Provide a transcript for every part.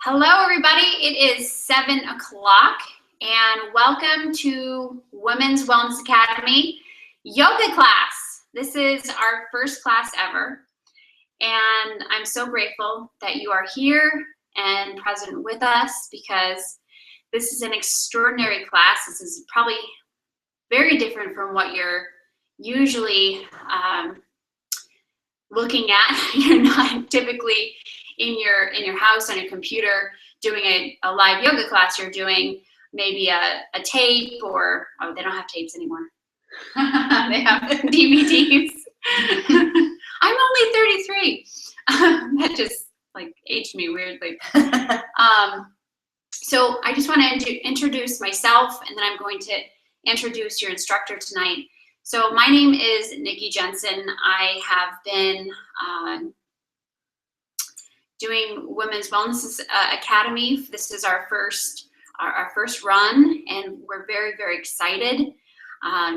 Hello, everybody. It is 7 o'clock, and welcome to Women's Wellness Academy yoga class. This is our first class ever, and I'm so grateful that you are here and present with us because this is an extraordinary class. This is probably very different from what you're usually looking at. You're not typically in your house on your computer doing a live yoga class. You're doing maybe a tape, or they don't have tapes anymore. They have DVDs. I'm only 33. That just like aged me weirdly. So I just want to introduce myself, and then I'm going to introduce your instructor tonight. So my name is Nikki Jensen. I have been doing Women's Wellness Academy. This is our first run, and we're very, very excited.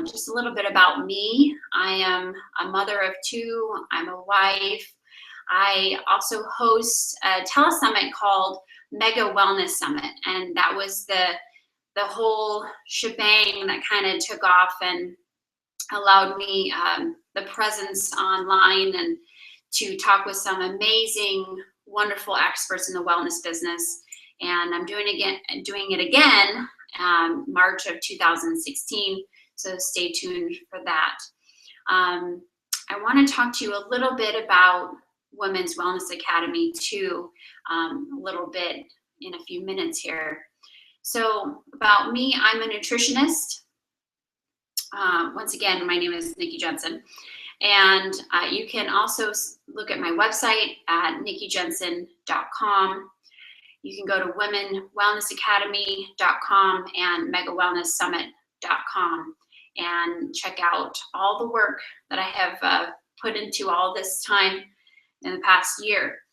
Just a little bit about me. I am a mother of two. I'm a wife. I also host a telesummit called Mega Wellness Summit, and that was the whole shebang that kind of took off and allowed me the presence online and to talk with some amazing, wonderful experts in the wellness business. And I'm doing it again March of 2016, so stay tuned for that. I want to talk to you a little bit about Women's Wellness Academy too, a little bit in a few minutes here. So about me, I'm a nutritionist. Once again, my name is Nikki Jensen. And you can also look at my website at nikkijensen.com. You can go to womenwellnessacademy.com and megawellnesssummit.com and check out all the work that I have put into all this time in the past year.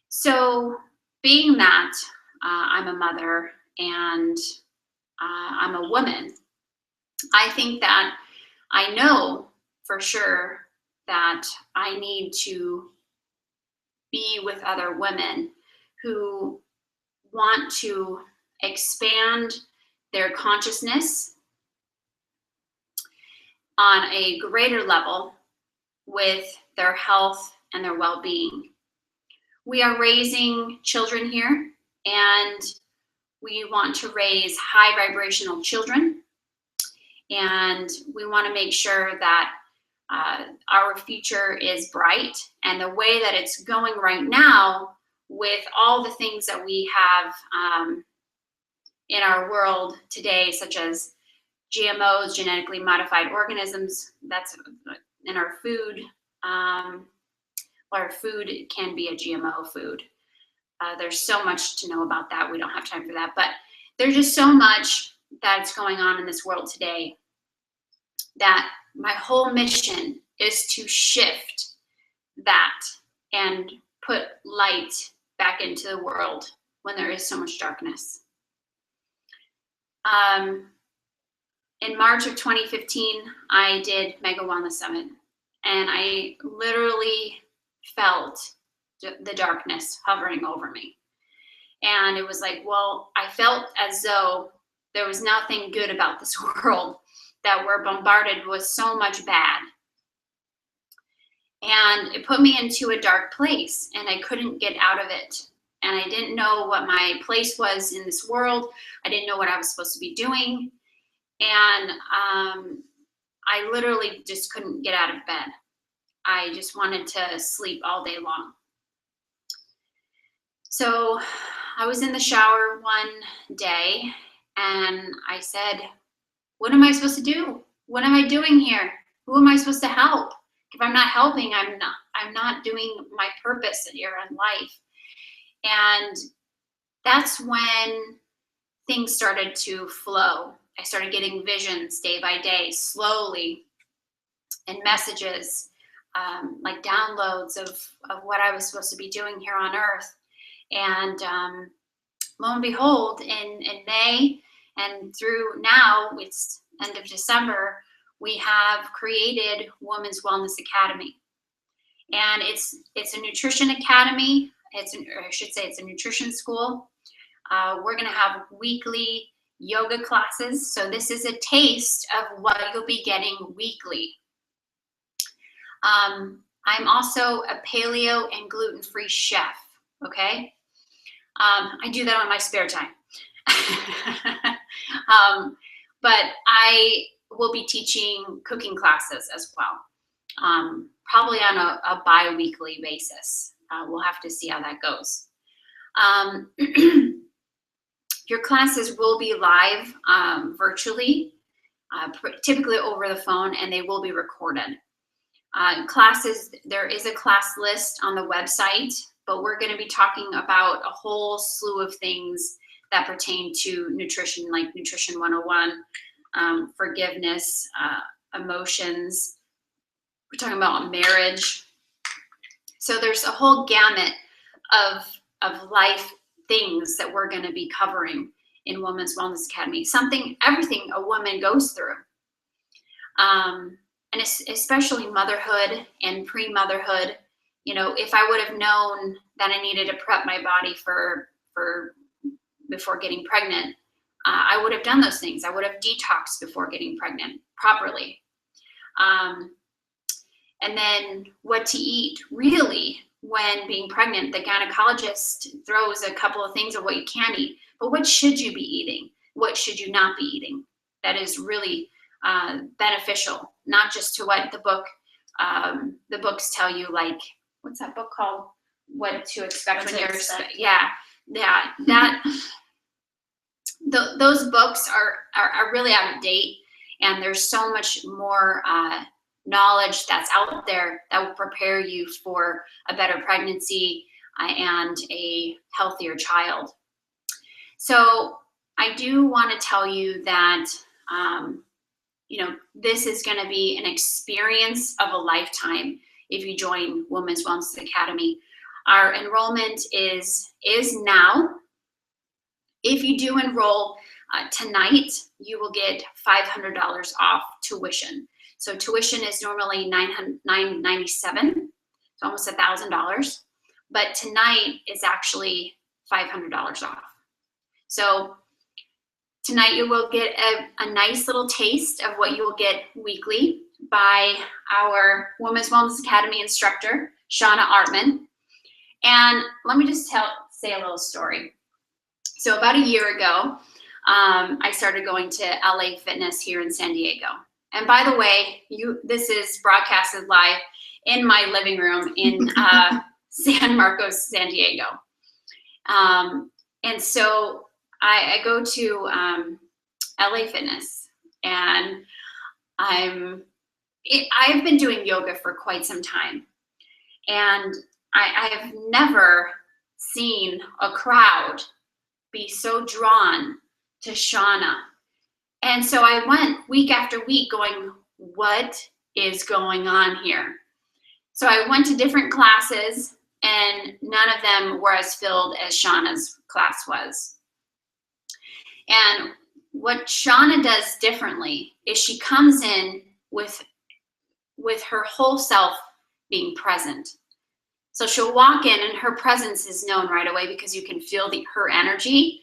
So being that I'm a mother and I'm a woman, I think that I know for sure that I need to be with other women who want to expand their consciousness on a greater level with their health and their well-being. We are raising children here, and we want to raise high vibrational children. And we want to make sure that our future is bright. And the way that it's going right now, with all the things that we have in our world today, such as GMOs, genetically modified organisms, that's in our food. Our food can be a GMO food. There's so much to know about that. We don't have time for that. But there's just so much that's going on in this world today that my whole mission is to shift that and put light back into the world when there is so much darkness. In March of 2015, I did Mega Wellness Summit, and I literally felt the darkness hovering over me. And it was like, well, I felt as though there was nothing good about this world, that we're bombarded with so much bad. And it put me into a dark place, and I couldn't get out of it. And I didn't know what my place was in this world. I didn't know what I was supposed to be doing. And I literally just couldn't get out of bed. I just wanted to sleep all day long. So I was in the shower one day, and I said, what am I supposed to do? What am I doing here? Who am I supposed to help? If I'm not helping, I'm not doing my purpose here in life. And that's when things started to flow. I started getting visions day by day, slowly, and messages, like downloads of what I was supposed to be doing here on earth. And lo and behold, in May and through now, it's end of December, we have created Women's Wellness Academy. And it's a nutrition academy or I should say it's a nutrition school. We're going to have weekly yoga classes. So this is a taste of what you'll be getting weekly. I'm also a paleo and gluten-free chef, okay? I do that on my spare time. But I will be teaching cooking classes as well, probably on a bi-weekly basis. We'll have to see how that goes. Your classes will be live virtually, typically over the phone, and they will be recorded. Classes, there is a class list on the website, but we're going to be talking about a whole slew of things that pertain to nutrition, like Nutrition 101, forgiveness, emotions. We're talking about marriage. So there's a whole gamut of life things that we're going to be covering in Women's Wellness Academy. Everything a woman goes through. And especially motherhood and pre-motherhood. You know, if I would have known that I needed to prep my body for before getting pregnant, I would have done those things. I would have detoxed before getting pregnant properly. And then what to eat, really, when being pregnant. The gynecologist throws a couple of things of what you can eat, but what should you be eating? What should you not be eating? That is really beneficial, not just to what the books tell you, like, what's that book called? What to expect when you're, those books are really out of date, and there's so much more knowledge that's out there that will prepare you for a better pregnancy and a healthier child. So I do want to tell you that this is going to be an experience of a lifetime if you join Women's Wellness Academy. Our enrollment is now. If you do enroll tonight, you will get $500 off tuition. So tuition is normally $997, it's almost $1,000, but tonight is actually $500 off. So tonight you will get a nice little taste of what you will get weekly by our Women's Wellness Academy instructor, Shauna Artman. And let me just say a little story. So about a year ago, I started going to LA Fitness here in San Diego. And by the way, this is broadcasted live in my living room in San Marcos, San Diego. And so I go to LA Fitness, and I've been doing yoga for quite some time. And I have never seen a crowd be so drawn to Shauna. And so I went week after week going, what is going on here? So I went to different classes, and none of them were as filled as Shauna's class was. And what Shauna does differently is she comes in with her whole self being present. So she'll walk in, and her presence is known right away because you can feel her energy.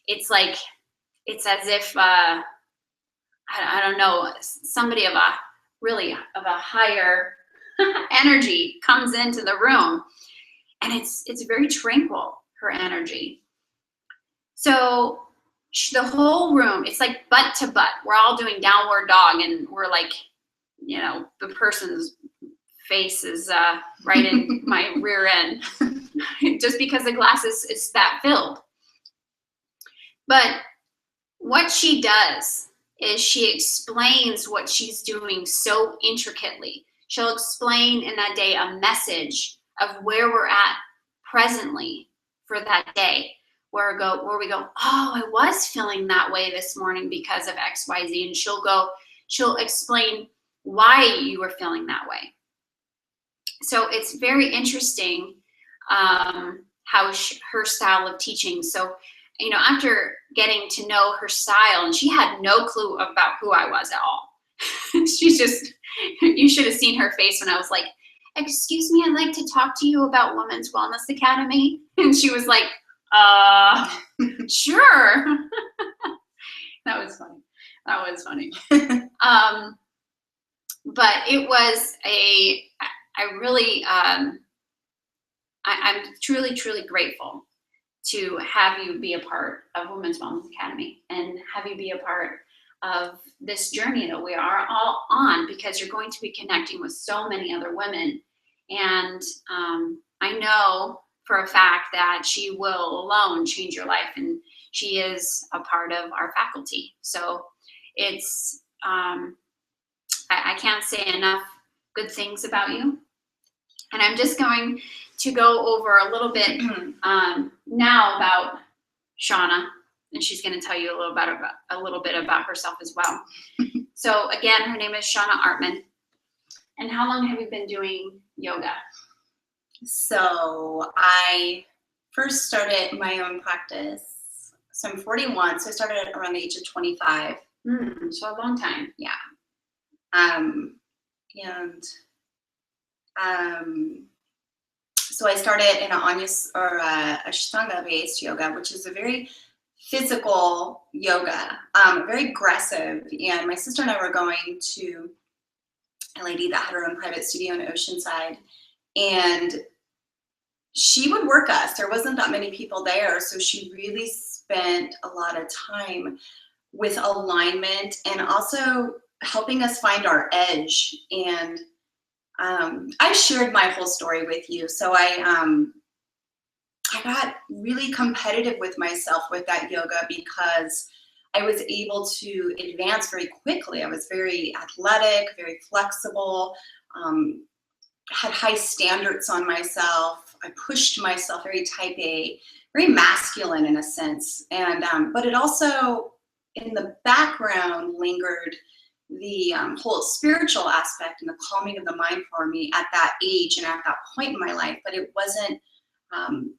It's as if, I don't know, somebody of a higher energy comes into the room, and it's very tranquil, her energy. So the whole room, it's like butt to butt. We're all doing downward dog, and we're like, the person's face is right in my rear end, just because the glass is that filled. But what she does is she explains what she's doing so intricately. She'll explain in that day a message of where we're at presently for that day, where we go, oh, I was feeling that way this morning because of X, Y, Z, and she'll explain why you were feeling that way. So it's very interesting how her style of teaching. So, after getting to know her style, and she had no clue about who I was at all. She's just, you should have seen her face when I was like, excuse me, I'd like to talk to you about Women's Wellness Academy. And she was like, sure. That was funny. That was funny. But it was I'm truly, truly grateful to have you be a part of Women's Wellness Academy and have you be a part of this journey that we are all on, because you're going to be connecting with so many other women. And I know for a fact that she will alone change your life, and she is a part of our faculty. So it's, I can't say enough good things about you. And I'm just going to go over a little bit now about Shauna, and she's going to tell you a little bit about herself as well. So again, her name is Shauna Artman. And how long have you been doing yoga? So I first started my own practice. So I'm 41, so I started around the age of 25. So a long time. Yeah. So I started in Ashtanga-based yoga, which is a very physical yoga, very aggressive. And my sister and I were going to a lady that had her own private studio in Oceanside, and she would work us. There wasn't that many people there, so she really spent a lot of time with alignment and also helping us find our edge. And I shared my whole story with you. So I got really competitive with myself with that yoga because I was able to advance very quickly. I was very athletic, very flexible, had high standards on myself. I pushed myself, very type A, very masculine in a sense. And but it also, in the background, lingered the whole spiritual aspect and the calming of the mind for me at that age and at that point in my life, but it wasn't on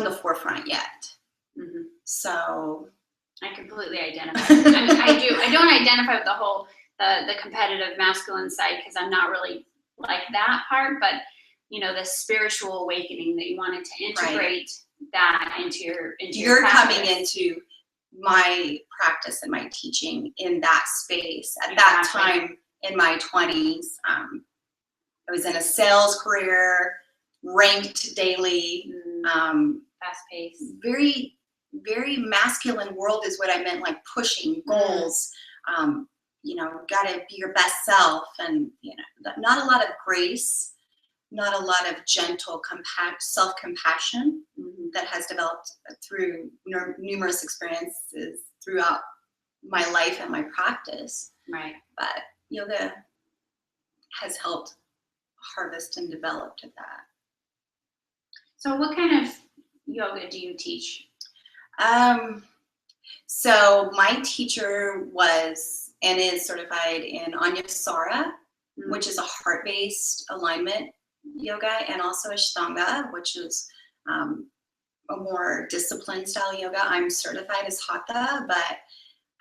the forefront yet. So I completely identify. I mean, I do. I don't identify with the whole the competitive masculine side, because I'm not really like that part. But you know, the spiritual awakening that you wanted to integrate that into your you're practice. coming into my practice and my teaching in that space. At that time in my 20s, I was in a sales career, ranked daily, fast-paced, very, very masculine world is what I meant, like pushing goals, you know, gotta be your best self, and you know, not a lot of grace, not a lot of gentle self-compassion that has developed through numerous experiences throughout my life and my practice. Right. But yoga has helped harvest and develop to that. So what kind of yoga do you teach? So my teacher was and is certified in Anusara, which is a heart-based alignment yoga, and also Ashtanga, which is a more disciplined style yoga. I'm certified as Hatha, but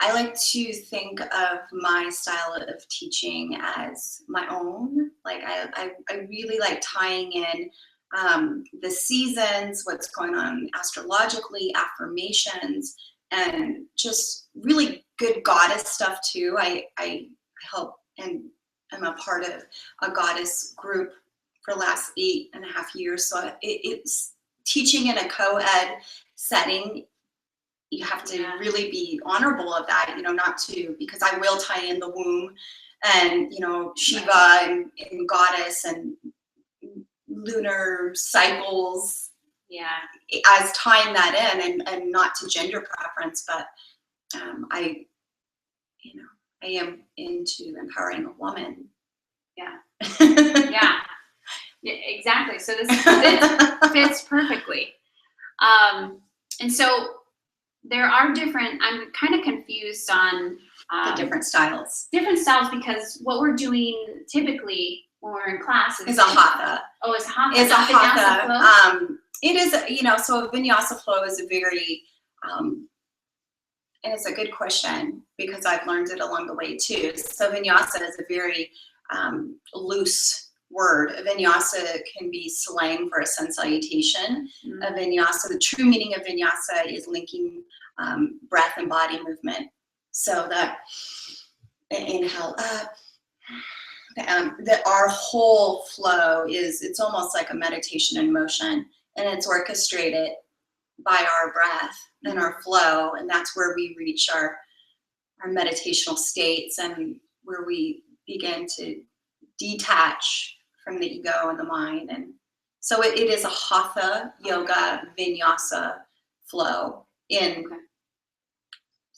I like to think of my style of teaching as my own. Like I really like tying in the seasons, what's going on astrologically, affirmations, and just really good goddess stuff too. I help, and I'm a part of a goddess group for the last 8.5 years. So it's teaching in a co-ed setting. You have to really be honorable of that, you know, not to, because I will tie in the womb and, you know, Shiva and goddess and lunar cycles. As tying that in, and not to gender preference, but I am into empowering a woman. Yeah, exactly. So this fits perfectly. And so there are different, I'm kind of confused on the different styles. Because what we're doing typically when we're in class is a Hatha. Oh, it's Hatha. It's a Hatha. It is, you know, so Vinyasa flow is a very, and it's a good question because I've learned it along the way too. So Vinyasa is a very loose word. Vinyasa can be slang for a sun salutation. Mm. A vinyasa, the true meaning of vinyasa is linking breath and body movement. So that inhale up, that our whole flow it's almost like a meditation in motion, and it's orchestrated by our breath and our flow, and that's where we reach our meditational states and where we begin to detach from the ego and the mind. And so it is a hatha yoga vinyasa flow in Okay.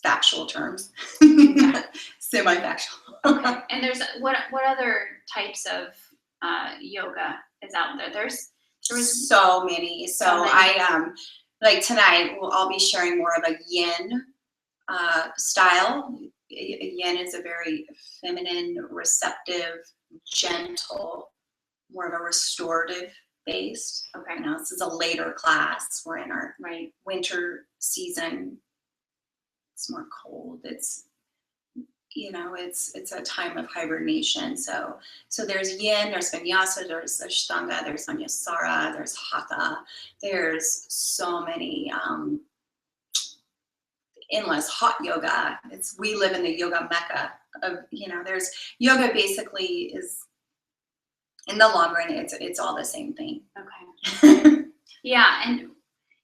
factual terms. Okay. Semi-factual. Okay. And there's what other types of yoga is out there? There was So many. So so many. I like tonight I'll be sharing more of a yin style. Yin is a very feminine, receptive, gentle, more of a restorative based. Okay. You know, this is a later class. We're in our Right. winter season. It's more cold. It's, you know, it's a time of hibernation. So there's yin, there's vinyasa, there's ashtanga, there's anusara, there's hatha. There's so many endless hot yoga. We live in the yoga mecca of, you know, there's yoga basically is, in the long run, it's all the same thing. Okay. Yeah, and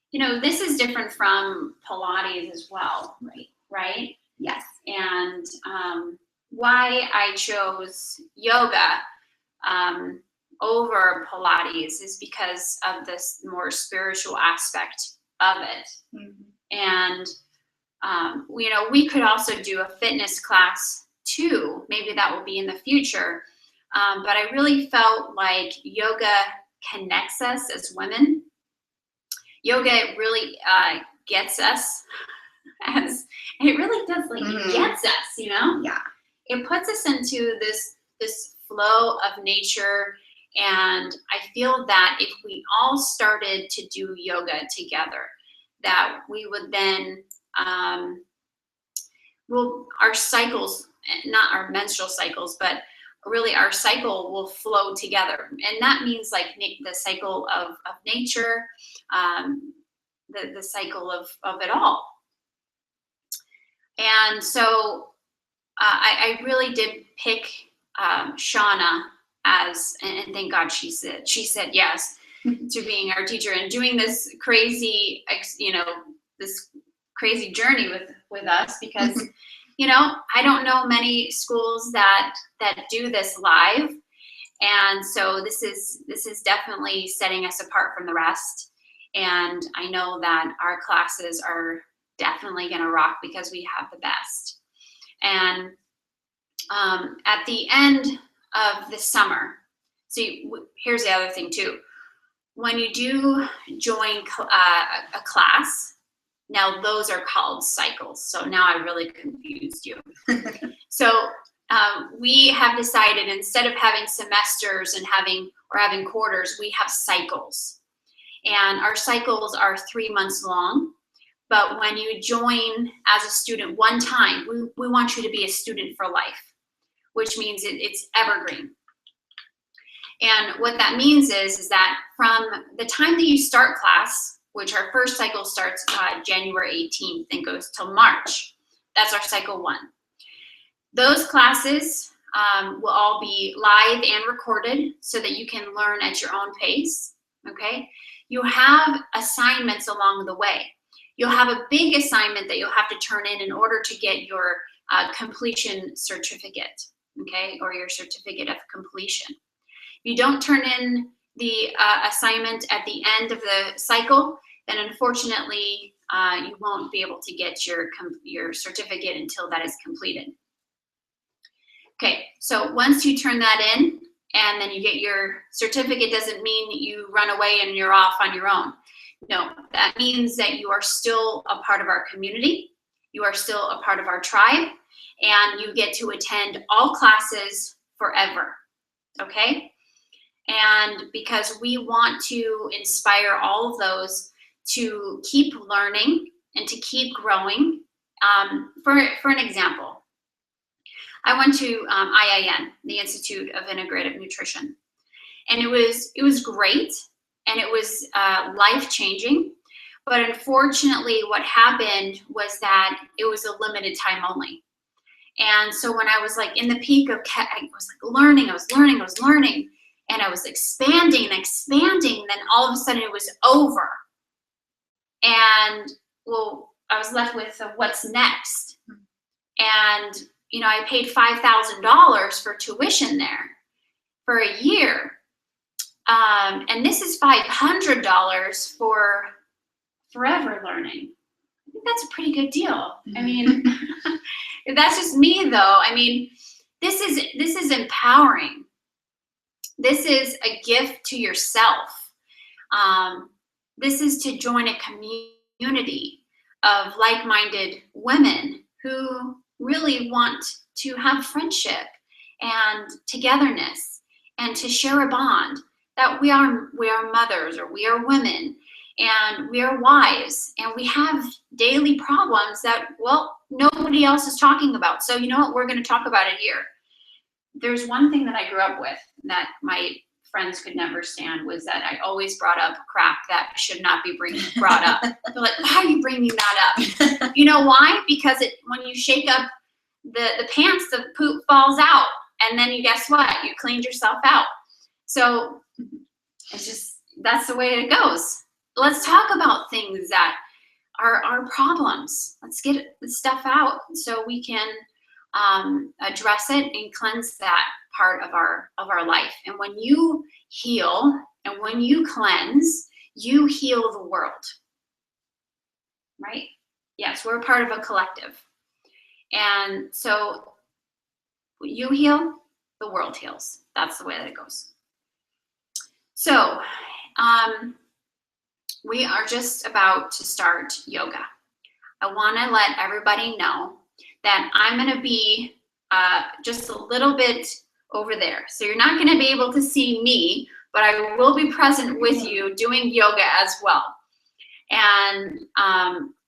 you know, this is different from Pilates as well, right? Yes. And why I chose yoga over Pilates is because of this more spiritual aspect of it. Mm-hmm. And you know, we could also do a fitness class too. Maybe that will be in the future. But I really felt like yoga connects us as women. Yoga really gets us, as it really does. Like Mhm. it gets us, you know. Yeah. It puts us into this flow of nature, and I feel that if we all started to do yoga together, that we would then our cycles, not our menstrual cycles, but really our cycle will flow together. And that means like the cycle of nature, the cycle of it all. And so I really did pick Shauna as, and thank God she said yes to being our teacher and doing this crazy, you know, this crazy journey with us, because you know, I don't know many schools that do this live, and so this is definitely setting us apart from the rest. And I know that our classes are definitely going to rock because we have the best. And at the end of the summer, see, here's the other thing too. When you do join a class, now those are called cycles. So now I really confused you. So we have decided, instead of having semesters and having quarters, we have cycles. And our cycles are 3 months long. But when you join as a student one time, we want you to be a student for life, which means it's evergreen. And what that means is that from the time that you start class, which our first cycle starts January 18th and goes till March, that's our cycle 1. Those classes will all be live and recorded so that you can learn at your own pace, okay? You have assignments along the way. You'll have a big assignment that you'll have to turn in order to get your completion certificate, okay, or your certificate of completion. If you don't turn in the assignment at the end of the cycle, then unfortunately you won't be able to get your certificate until that is completed. Okay, so once you turn that in and then you get your certificate, doesn't mean you run away and you're off on your own. No, that means that you are still a part of our community, you are still a part of our tribe, and you get to attend all classes forever, okay? And because we want to inspire all of those to keep learning and to keep growing. For an example, I went to IIN, the Institute of Integrative Nutrition, And it was great, and it was life-changing. But unfortunately, what happened was that it was a limited time only. And so when I was like in the peak of, I was like learning, I was learning, and I was expanding and expanding. Then all of a sudden it was over. And well, I was left with what's next. And, you know, I paid $5,000 for tuition there for a year. And this is $500 for forever learning. I think that's a pretty good deal. I mean, that's just me though. I mean, this is empowering. This is a gift to yourself. This is to join a community of like-minded women who really want to have friendship and togetherness and to share a bond, that we are mothers, or we are women, and we are wives, and we have daily problems that, well, nobody else is talking about. So you know what, we're going to talk about it here. There's one thing that I grew up with that my friends could never stand, was that I always brought up crap that should not be brought up. They're like, why are you bringing that up? You know why? Because when you shake up the pants, the poop falls out, and then you, guess what? You cleaned yourself out. So it's just, that's the way it goes. Let's talk about things that are our problems. Let's get the stuff out so we can address it and cleanse that part of our life. And when you heal and when you cleanse, you heal the world, right? Yes, we're part of a collective. And so you heal, the world heals. That's the way that it goes. So we are just about to start yoga. I want to let everybody know that I'm going to be just a little bit over there. So you're not going to be able to see me, but I will be present with you doing yoga as well. And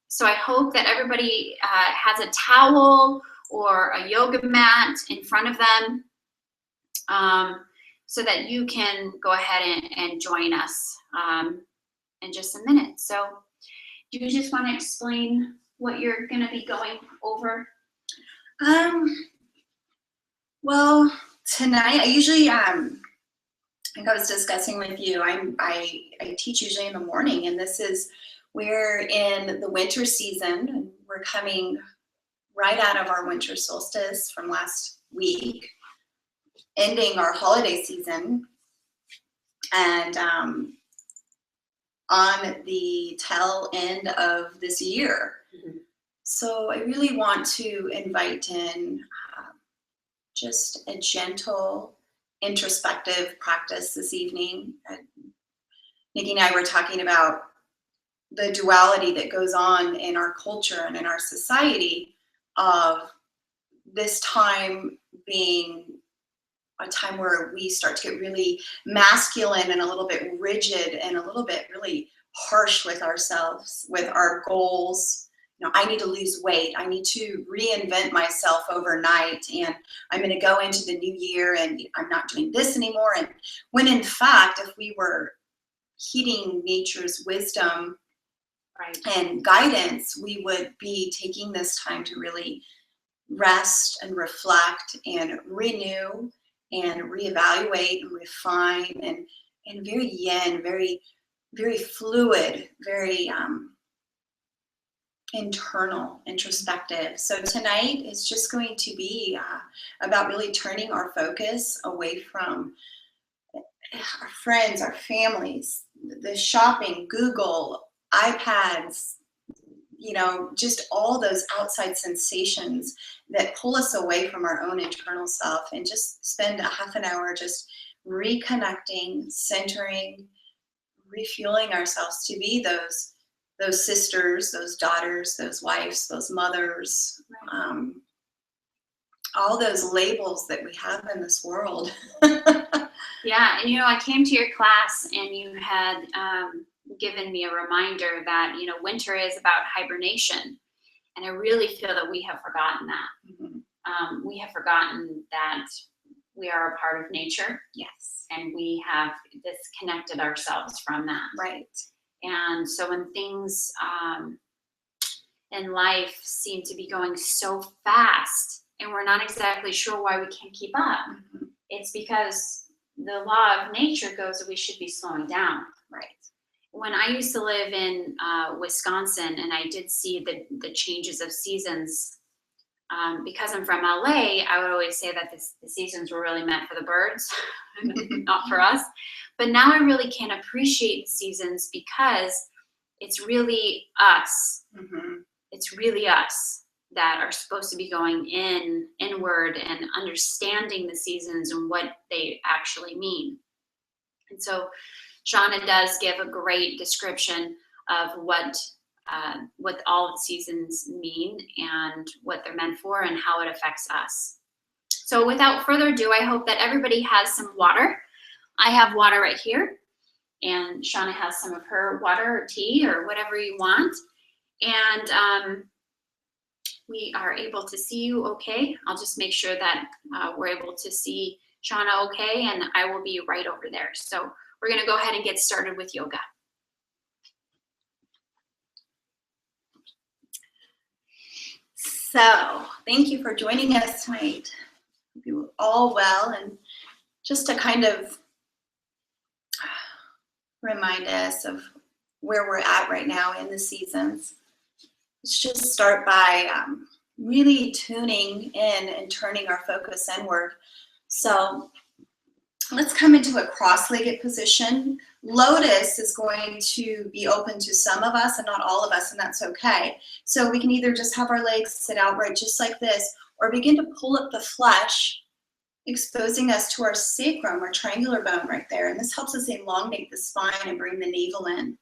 so I hope that everybody has a towel or a yoga mat in front of them, so that you can go ahead and join us in just a minute. So do you just want to explain what you're going to be going over? Well, tonight I usually like I was discussing with you, I teach usually in the morning, and we're in the winter season. We're coming right out of our winter solstice from last week, ending our holiday season, and on the tail end of this year. Mm-hmm. So I really want to invite in just a gentle, introspective practice this evening. Nikki and I were talking about the duality that goes on in our culture and in our society, of this time being a time where we start to get really masculine and a little bit rigid and a little bit really harsh with ourselves, with our goals. You know, I need to lose weight. I need to reinvent myself overnight, and I'm going to go into the new year and I'm not doing this anymore. And when in fact, if we were heeding nature's wisdom, right, and guidance, we would be taking this time to really rest and reflect and renew and reevaluate and refine, and very yin, very, very fluid, very internal, introspective. So tonight is just going to be about really turning our focus away from our friends, our families, the shopping, Google, iPads, you know, just all those outside sensations that pull us away from our own internal self, and just spend a half an hour just reconnecting, centering, refueling ourselves to be those sisters, those daughters, those wives, those mothers, all those labels that we have in this world. Yeah, and you know, I came to your class and you had given me a reminder that, you know, winter is about hibernation, and I really feel that we have forgotten that. Mm-hmm. We have forgotten that we are a part of nature, Yes. and we have disconnected ourselves from that. Right. And so when things in life seem to be going so fast and we're not exactly sure why we can't keep up, Mhm. it's because the law of nature goes that we should be slowing down. Right. When I used to live in Wisconsin, and I did see the changes of seasons, because I'm from LA, I would always say that the seasons were really meant for the birds, not for us. But now I really can appreciate the seasons because it's really us. Mhm. It's really us that are supposed to be going inward and understanding the seasons and what they actually mean. And so Shauna does give a great description of what all the seasons mean and what they're meant for and how it affects us. So without further ado, I hope that everybody has some water. I have water right here, and Shauna has some of her water or tea or whatever you want. And we are able to see you okay. I'll just make sure that we're able to see Shauna okay, and I will be right over there. So we're gonna go ahead and get started with yoga. So, thank you for joining us tonight. Hope you are all well, and just to kind of remind us of where we're at right now in the seasons, let's just start by really tuning in and turning our focus inward. So let's come into a cross-legged position. Lotus is going to be open to some of us and not all of us, and that's okay. So we can either just have our legs sit outright just like this, or begin to pull up the flesh, exposing us to our sacrum, our triangular bone right there. And this helps us elongate the spine and bring the navel in.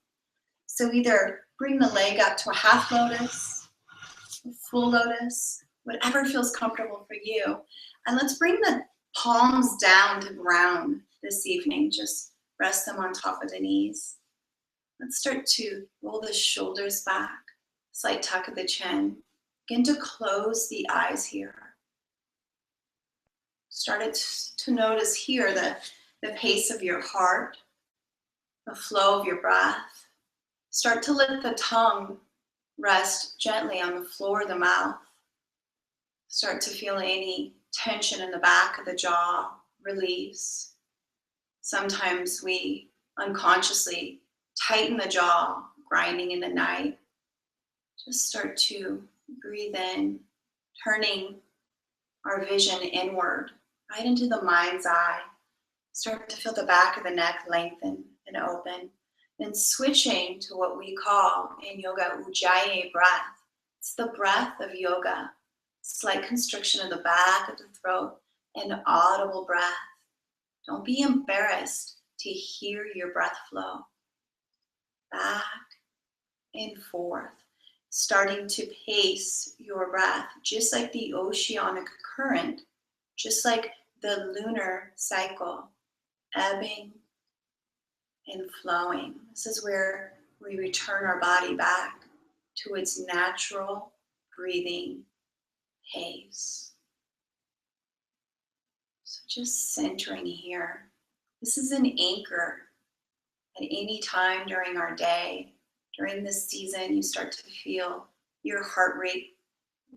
So either bring the leg up to a half lotus, a full lotus, whatever feels comfortable for you. And let's bring the palms down to ground this evening. Just rest them on top of the knees. Let's start to roll the shoulders back, slight tuck of the chin. Begin to close the eyes here. Started to notice here the pace of your heart, the flow of your breath. Start to let the tongue rest gently on the floor of the mouth. Start to feel any tension in the back of the jaw release. Sometimes we unconsciously tighten the jaw, grinding in the night. Just start to breathe in, turning our vision inward, right into the mind's eye. Start to feel the back of the neck lengthen and open. Then switching to what we call in yoga Ujjayi breath. It's the breath of yoga. Slight constriction of the back of the throat and audible breath. Don't be embarrassed to hear your breath flow. Back and forth. Starting to pace your breath, just like the oceanic current, just like the lunar cycle, ebbing and flowing. This is where we return our body back to its natural breathing pace. So just centering here. This is an anchor at any time during our day. During this season, you start to feel your heart rate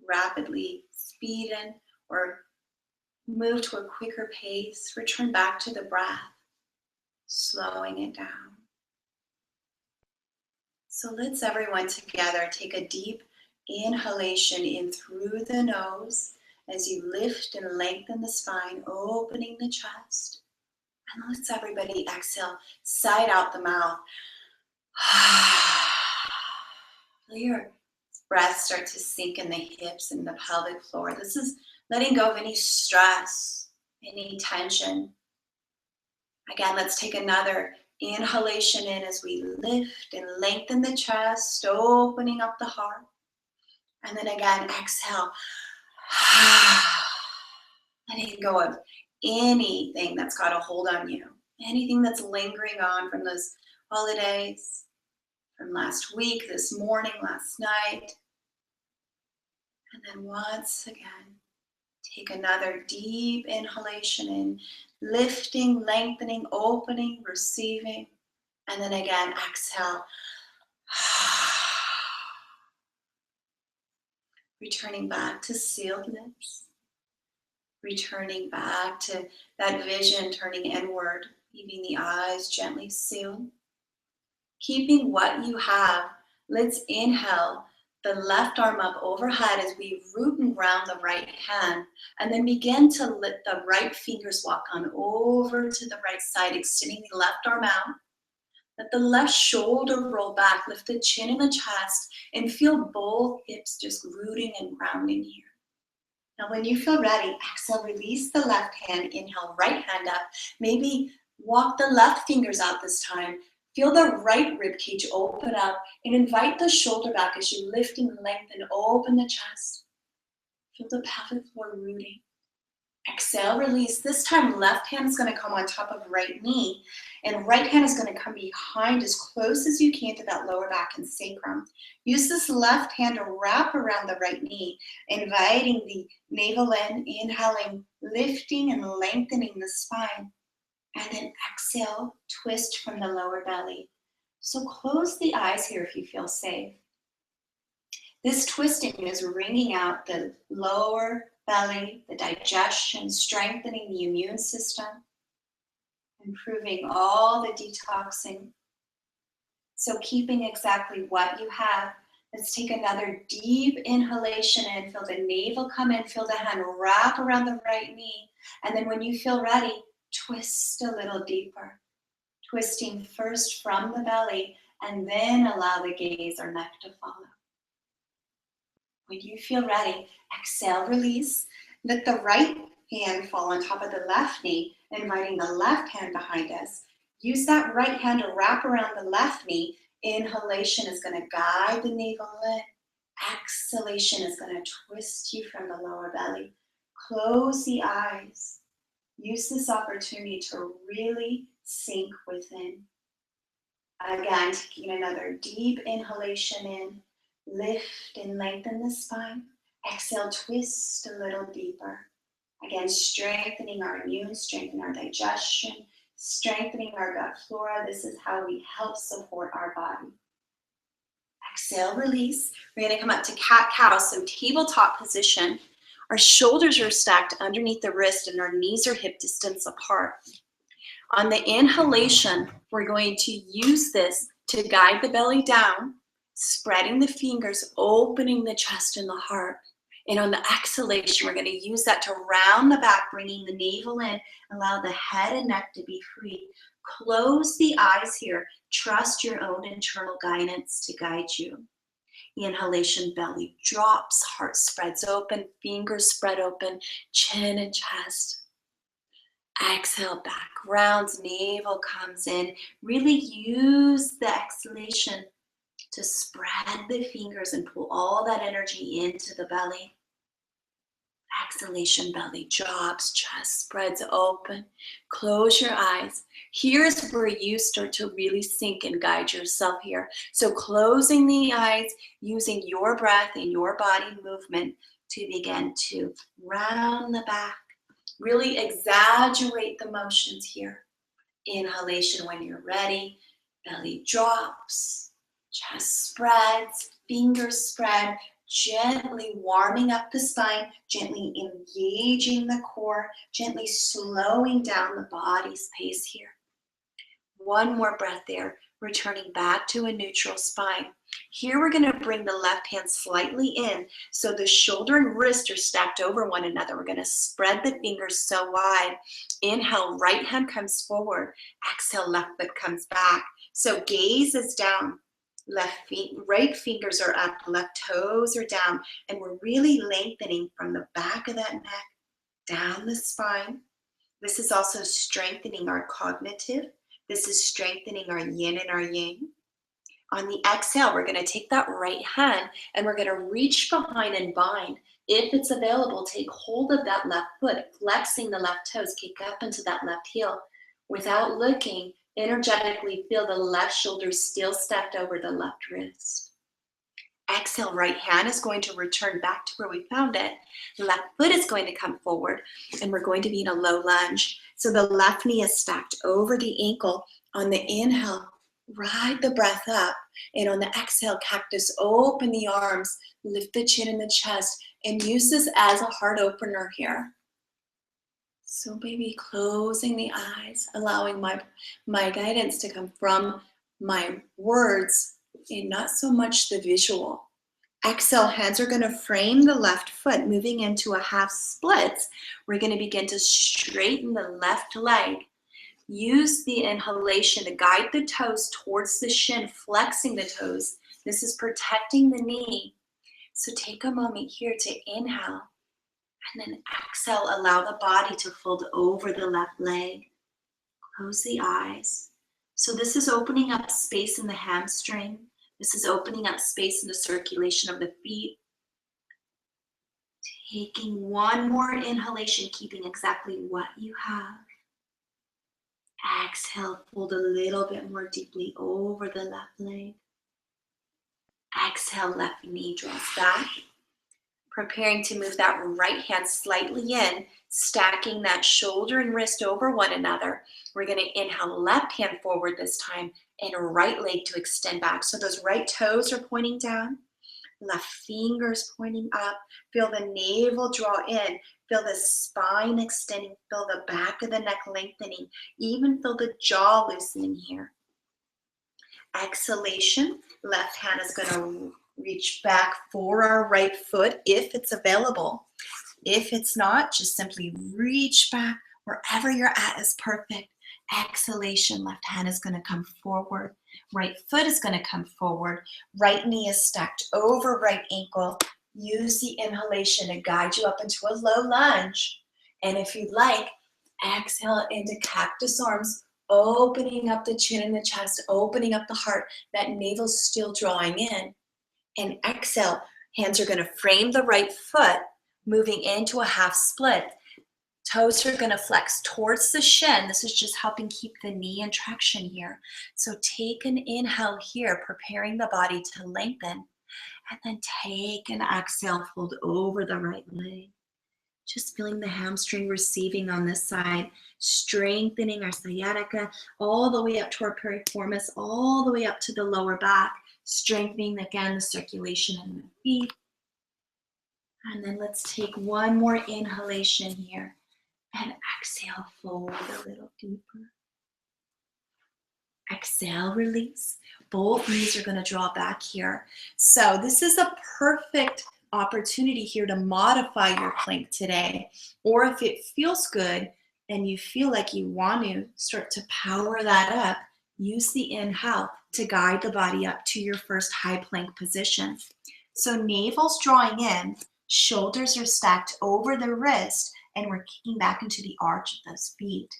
rapidly speeden or move to a quicker pace. Return back to the breath, slowing it down. So let's everyone together take a deep inhalation in through the nose as you lift and lengthen the spine, opening the chest. And let's everybody exhale, side out the mouth. Feel your breath start to sink in the hips and the pelvic floor. This is letting go of any stress, any tension. Again, let's take another inhalation in as we lift and lengthen the chest, opening up the heart. And then again, exhale. Letting go of anything that's got a hold on you, anything that's lingering on from those holidays, from last week, this morning, last night. And then once again, Take another deep inhalation in, lifting, lengthening, opening, receiving. And then again, exhale. Returning back to sealed lips. Returning back to that vision, turning inward, leaving the eyes gently sealed. Keeping what you have, let's inhale the left arm up overhead as we root and ground the right hand, and then begin to let the right fingers walk on over to the right side, extending the left arm out. Let the left shoulder roll back, lift the chin and the chest, and feel both hips just rooting and grounding here. Now, when you feel ready, exhale, release the left hand, inhale, right hand up. Maybe walk the left fingers out this time. Feel the right rib cage open up and invite the shoulder back as you lift and lengthen, open the chest. Feel the pelvic floor rooting. Exhale, release. This time, left hand is going to come on top of right knee, and right hand is going to come behind as close as you can to that lower back and sacrum. Use this left hand to wrap around the right knee, inviting the navel in, inhaling, lifting and lengthening the spine. And then exhale, twist from the lower belly. So close the eyes here if you feel safe. This twisting is wringing out the lower belly, the digestion, strengthening the immune system, improving all the detoxing. So keeping exactly what you have. Let's take another deep inhalation in. Feel the navel come in, feel the hand wrap around the right knee. And then when you feel ready, twist a little deeper. Twisting first from the belly and then allow the gaze or neck to follow. When you feel ready, exhale, release. Let the right hand fall on top of the left knee, inviting the left hand behind us. Use that right hand to wrap around the left knee. Inhalation is going to guide the navel in. Exhalation is going to twist you from the lower belly. Close the eyes. Use this opportunity to really sink within. Again, taking another deep inhalation in. Lift and lengthen the spine. Exhale, twist a little deeper. Again, strengthening our immune, strengthening our digestion, strengthening our gut flora. This is how we help support our body. Exhale, release. We're going to come up to cat-cow, so tabletop position. Our shoulders are stacked underneath the wrist and our knees are hip distance apart. On the inhalation, we're going to use this to guide the belly down, spreading the fingers, opening the chest and the heart. And on the exhalation, we're going to use that to round the back, bringing the navel in, allow the head and neck to be free. Close the eyes here. Trust your own internal guidance to guide you. Inhalation, belly drops, heart spreads open, fingers spread open, chin and chest. Exhale, back rounds, navel comes in. Really use the exhalation to spread the fingers and pull all that energy into the belly. Exhalation, belly drops, chest spreads open. Close your eyes. Here's where you start to really sink and guide yourself here. So closing the eyes, using your breath and your body movement to begin to round the back. Really exaggerate the motions here. Inhalation when you're ready. Belly drops. Chest spreads, fingers spread, gently warming up the spine, gently engaging the core, gently slowing down the body's pace here. One more breath there, returning back to a neutral spine. Here we're going to bring the left hand slightly in, so the shoulder and wrist are stacked over one another. We're going to spread the fingers so wide. Inhale, right hand comes forward. Exhale, left foot comes back. So gaze is down. Right fingers are up, left toes are down, and we're really lengthening from the back of that neck down the spine. This is also strengthening our cognitive. This is strengthening our yin and our yang. On the exhale, we're going to take that right hand and we're going to reach behind and bind. If it's available, take hold of that left foot, flexing the left toes, kick up into that left heel. Without looking, energetically feel the left shoulder still stacked over the left wrist. Exhale, right hand is going to return back to where we found it. Left foot is going to come forward, and we're going to be in a low lunge. So the left knee is stacked over the ankle. On the inhale, ride the breath up. And on the exhale, cactus, open the arms, lift the chin and the chest, and use this as a heart opener here. So maybe closing the eyes, allowing my guidance to come from my words and not so much the visual. Exhale, hands are going to frame the left foot, moving into a half split. We're going to begin to straighten the left leg. Use the inhalation to guide the toes towards the shin, flexing the toes. This is protecting the knee. So take a moment here to inhale, and then exhale, allow the body to fold over the left leg. Close the eyes. So this is opening up space in the hamstring. This is opening up space in the circulation of the feet. Taking one more inhalation, keeping exactly what you have. Exhale, fold a little bit more deeply over the left leg. Exhale, left knee draws back. Preparing to move that right hand slightly in, stacking that shoulder and wrist over one another. We're going to inhale, left hand forward this time, and right leg to extend back. So those right toes are pointing down, left fingers pointing up. Feel the navel draw in. Feel the spine extending. Feel the back of the neck lengthening. Even feel the jaw loosening here. Exhalation, left hand is going to reach back for our right foot if it's available. If it's not, just simply reach back. Wherever you're at is perfect. Exhalation, left hand is going to come forward. Right foot is going to come forward. Right knee is stacked over right ankle. Use the inhalation to guide you up into a low lunge. And if you'd like, exhale into cactus arms, opening up the chin and the chest, opening up the heart. That navel's still drawing in. And exhale, hands are going to frame the right foot, moving into a half split. Toes are going to flex towards the shin. This is just helping keep the knee in traction here. So take an inhale here, preparing the body to lengthen. And then take an exhale, fold over the right leg. Just feeling the hamstring receiving on this side, strengthening our sciatica all the way up to our piriformis, all the way up to the lower back, strengthening again the circulation in the feet. And then let's take one more inhalation here and exhale, fold a little deeper. Exhale, release. Both knees are going to draw back here. So this is a perfect opportunity here to modify your plank today. Or if it feels good and you feel like you want to start to power that up, use the inhale to guide the body up to your first high plank position. So navel's drawing in, shoulders are stacked over the wrist, and we're kicking back into the arch of those feet.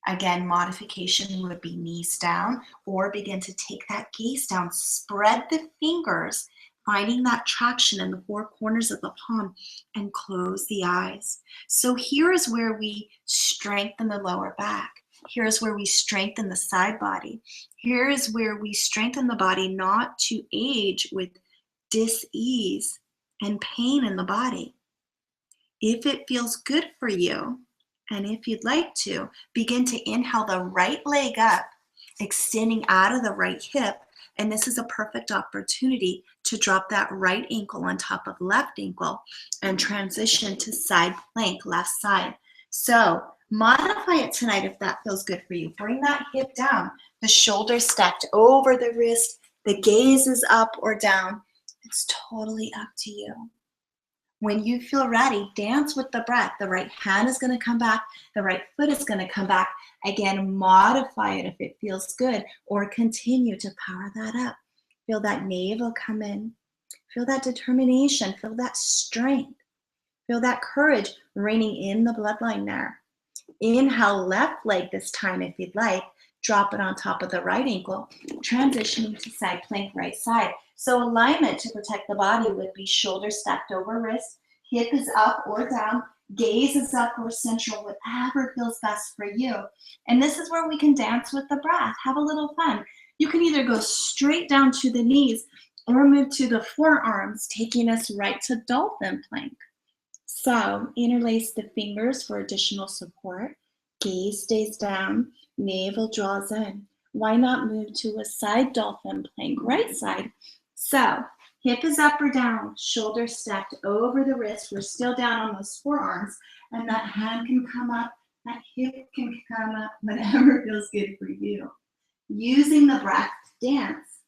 Again, modification would be knees down, or begin to take that gaze down, spread the fingers, finding that traction in the four corners of the palm, and close the eyes. So here is where we strengthen the lower back. Here is where we strengthen the side body. Here is where we strengthen the body not to age with dis-ease and pain in the body. If it feels good for you, and if you'd like to, begin to inhale the right leg up, extending out of the right hip. And this is a perfect opportunity to drop that right ankle on top of left ankle and transition to side plank, left side. So modify it tonight if that feels good for you. Bring that hip down, the shoulders stacked over the wrist, the gaze is up or down. It's totally up to you. When you feel ready, dance with the breath. The right hand is going to come back. The right foot is going to come back. Again, modify it if it feels good, or continue to power that up. Feel that navel come in. Feel that determination. Feel that strength. Feel that courage reigning in the bloodline there. Inhale, left leg this time if you'd like. Drop it on top of the right ankle. Transitioning to side plank, right side. So alignment to protect the body would be shoulders stacked over wrist, hip is up or down, gaze is up or central, whatever feels best for you. And this is where we can dance with the breath, have a little fun. You can either go straight down to the knees or move to the forearms, taking us right to dolphin plank. So interlace the fingers for additional support. Gaze stays down, navel draws in. Why not move to a side dolphin plank, right side? So hip is up or down, shoulders stacked over the wrist. We're still down on those forearms, and that hand can come up, that hip can come up, whatever feels good for you. Using the breath to dance.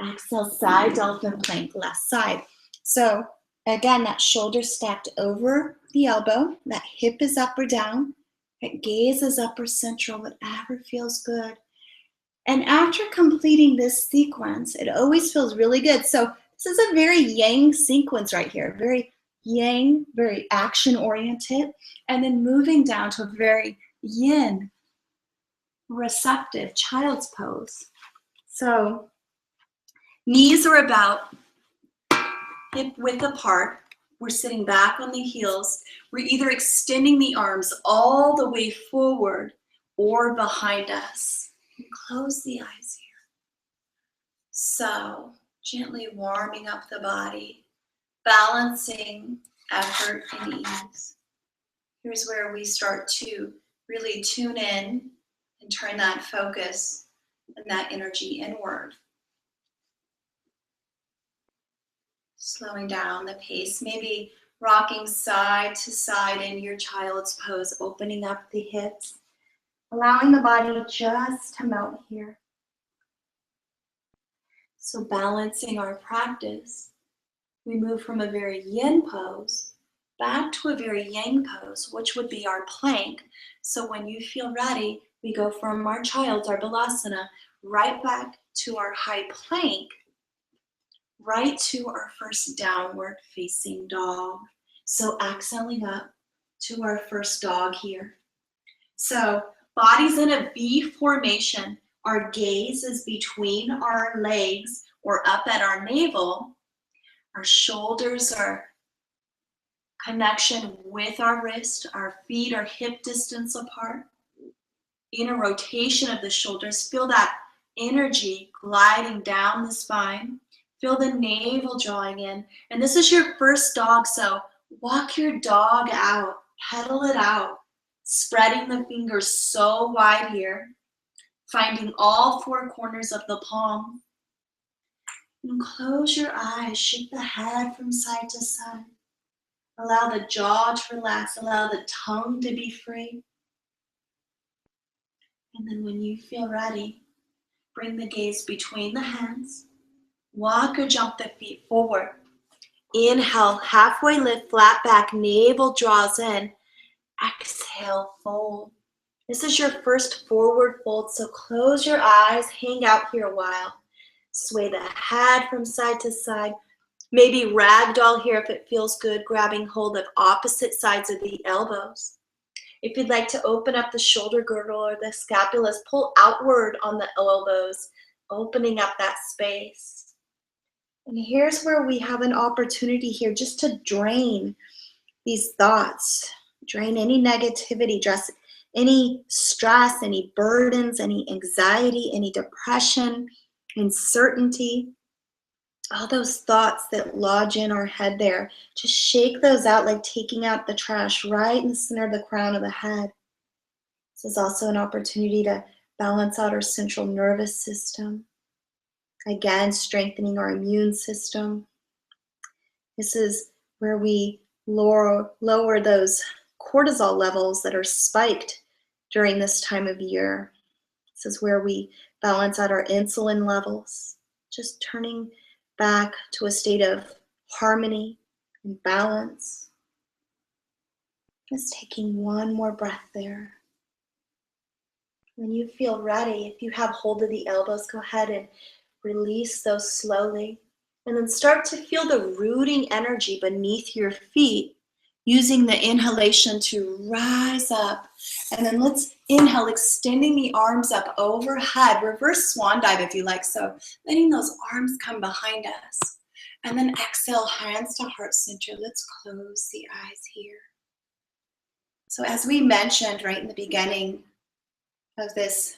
Exhale, side dolphin plank, left side. So again, that shoulder stacked over the elbow, that hip is up or down, that gaze is up or central, whatever feels good. And after completing this sequence, it always feels really good. So this is a very yang sequence right here, very yang, very action oriented, and then moving down to a very yin, receptive child's pose. So knees are about hip width apart. We're sitting back on the heels. We're either extending the arms all the way forward or behind us. And close the eyes here. So gently warming up the body, balancing effort and ease. Here's where we start to really tune in and turn that focus and that energy inward. Slowing down the pace, maybe rocking side to side in your child's pose, opening up the hips, allowing the body just to melt here. So balancing our practice, we move from a very yin pose back to a very yang pose, which would be our plank. So when you feel ready, we go from our child's, our balasana, right back to our high plank, right to our first downward facing dog. So exhaling up to our first dog here. So body's in a V formation. Our gaze is between our legs or up at our navel. Our shoulders are connection with our wrist. Our feet are hip distance apart. In a rotation of the shoulders, feel that energy gliding down the spine. Feel the navel drawing in. And this is your first dog, so walk your dog out, pedal it out, spreading the fingers so wide here, finding all four corners of the palm. And close your eyes, shake the head from side to side. Allow the jaw to relax, allow the tongue to be free. And then when you feel ready, bring the gaze between the hands. Walk or jump the feet forward. Inhale, halfway lift, flat back, navel draws in. Exhale, fold. This is your first forward fold, so close your eyes, hang out here a while. Sway the head from side to side. Maybe ragdoll here if it feels good, grabbing hold of opposite sides of the elbows. If you'd like to open up the shoulder girdle or the scapulas, pull outward on the elbows, opening up that space. And here's where we have an opportunity here just to drain these thoughts, drain any negativity, any stress, any burdens, any anxiety, any depression, uncertainty, all those thoughts that lodge in our head there. Just shake those out like taking out the trash right in the center of the crown of the head. This is also an opportunity to balance out our central nervous system. Again, strengthening our immune system. This is where we lower those cortisol levels that are spiked during this time of year. This is where we balance out our insulin levels, just turning back to a state of harmony and balance. Just taking one more breath there. When you feel ready, if you have hold of the elbows, go ahead and release those slowly. And then start to feel the rooting energy beneath your feet, using the inhalation to rise up. And then let's inhale, extending the arms up overhead. Reverse swan dive if you like. So letting those arms come behind us. And then exhale, hands to heart center. Let's close the eyes here. So as we mentioned right in the beginning of this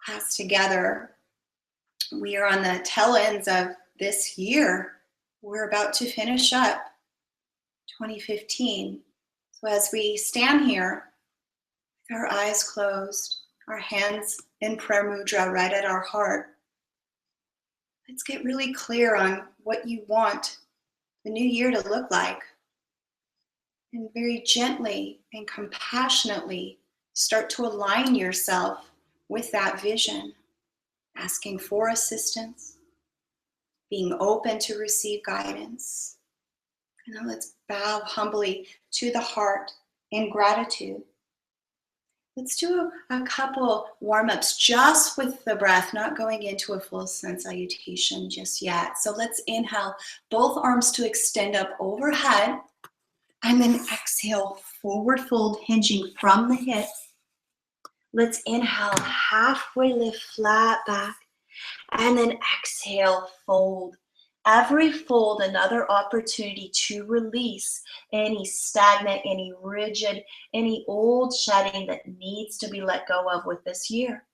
class together, we are on the tail ends of this year. We're about to finish up 2015. So as we stand here, with our eyes closed, our hands in prayer mudra right at our heart, let's get really clear on what you want the new year to look like. And very gently and compassionately start to align yourself with that vision, asking for assistance, being open to receive guidance. And then let's bow humbly to the heart in gratitude. Let's do a couple warm-ups just with the breath, not going into a full sun salutation just yet. So let's inhale, both arms to extend up overhead, and then exhale, forward fold, hinging from the hips. Let's inhale, halfway lift, flat back, and then exhale, fold. Every fold, another opportunity to release any stagnant, any rigid, any old shedding that needs to be let go of with this year.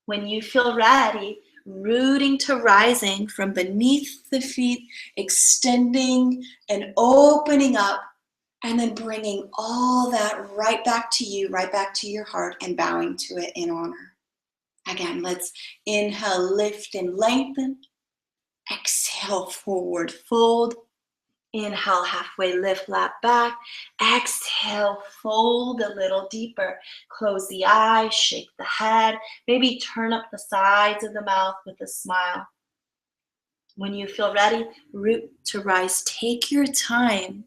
When you feel ready, rooting to rising from beneath the feet, extending and opening up, and then bringing all that right back to you, right back to your heart, and bowing to it in honor. Again, let's inhale, lift and lengthen. Exhale, forward fold. Inhale, halfway lift, flat back. Exhale, fold a little deeper. Close the eyes, shake the head. Maybe turn up the sides of the mouth with a smile. When you feel ready, root to rise. Take your time.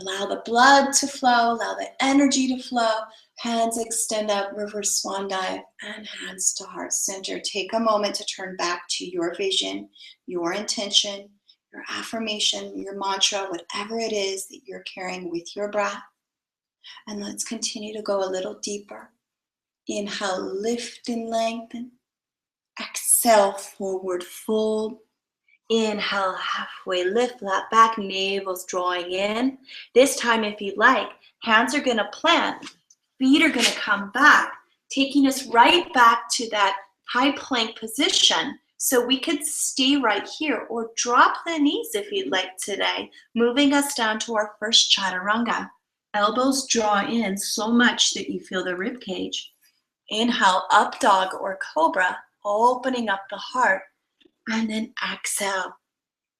Allow the blood to flow, allow the energy to flow. Hands extend up, reverse swan dive, and hands to heart center. Take a moment to turn back to your vision, your intention, your affirmation, your mantra, whatever it is that you're carrying with your breath. And let's continue to go a little deeper. Inhale, lift and lengthen. Exhale, forward fold. Inhale, halfway lift, flat back, navel's drawing in. This time, if you'd like, hands are gonna plant, feet are gonna come back, taking us right back to that high plank position. So we could stay right here or drop the knees if you'd like today, moving us down to our first chaturanga. Elbows draw in so much that you feel the rib cage. Inhale, up dog or cobra, opening up the heart. And then exhale,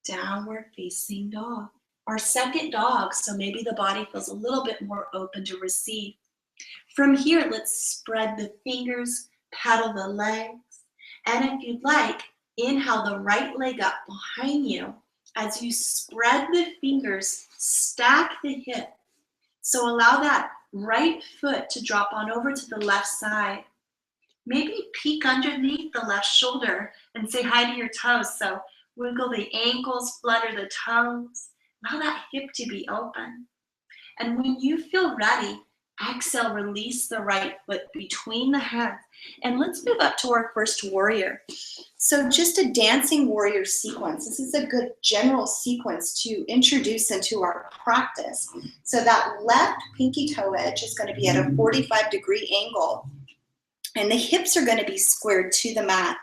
downward facing dog. Our second dog, so maybe the body feels a little bit more open to receive. From here, let's spread the fingers, pedal the legs. And if you'd like, inhale the right leg up behind you. As you spread the fingers, stack the hip. So allow that right foot to drop on over to the left side. Maybe peek underneath the left shoulder and say hi to your toes. So wiggle the ankles, flutter the toes. Allow that hip to be open. And when you feel ready, exhale, release the right foot between the hands. And let's move up to our first warrior. So just a dancing warrior sequence. This is a good general sequence to introduce into our practice. So that left pinky toe edge is going to be at a 45-degree angle. And the hips are going to be squared to the mat.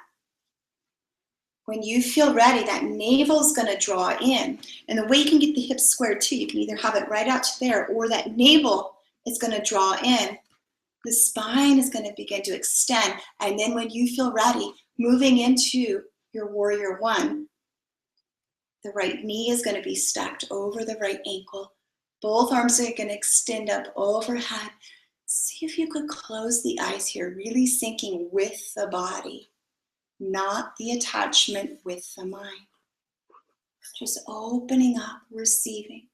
When you feel ready, that navel is going to draw in. And the way you can get the hips squared too, you can either have it right out to there, or that navel is going to draw in. The spine is going to begin to extend. And then when you feel ready, moving into your warrior one, the right knee is going to be stacked over the right ankle. Both arms are going to extend up overhead. See if you could close the eyes here, really syncing with the body, not the attachment with the mind. Just opening up, receiving.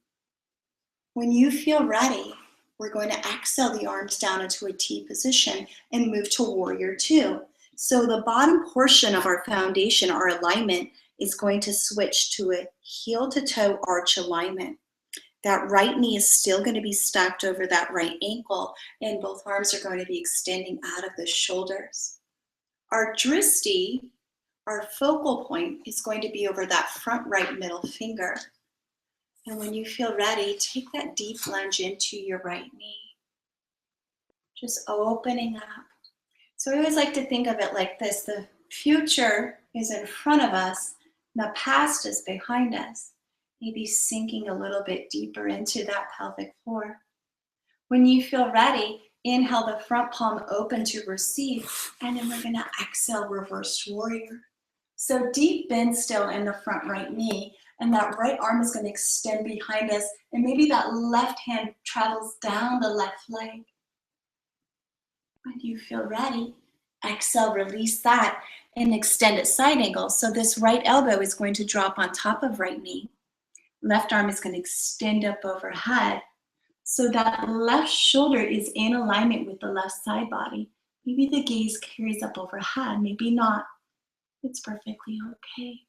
When you feel ready, we're going to exhale the arms down into a T position and move to warrior two. So the bottom portion of our foundation, our alignment, is going to switch to a heel to toe arch alignment. That right knee is still going to be stacked over that right ankle, and both arms are going to be extending out of the shoulders. Our drishti, our focal point, is going to be over that front right middle finger. And when you feel ready, take that deep lunge into your right knee. Just opening up. So I always like to think of it like this. The future is in front of us, The past is behind us. Maybe sinking a little bit deeper into that pelvic floor. When you feel ready, inhale the front palm open to receive, and then we're going to exhale, reverse warrior. So deep bend still in the front right knee, and that right arm is going to extend behind us, and maybe that left hand travels down the left leg. When you feel ready, exhale, release that, and extend at side angle. So this right elbow is going to drop on top of right knee. Left arm is going to extend up overhead. So that left shoulder is in alignment with the left side body. Maybe the gaze carries up overhead, maybe not. It's perfectly okay.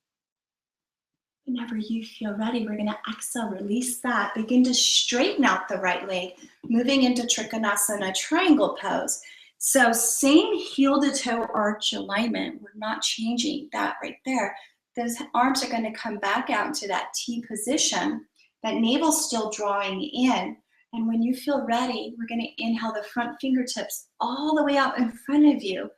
Whenever you feel ready, we're going to exhale, release that. Begin to straighten out the right leg, moving into Trikonasana triangle pose. So same heel to toe arch alignment. We're not changing that right there. Those arms are going to come back out into that T position. That navel still drawing in. And when you feel ready, we're going to inhale the front fingertips all the way out in front of you.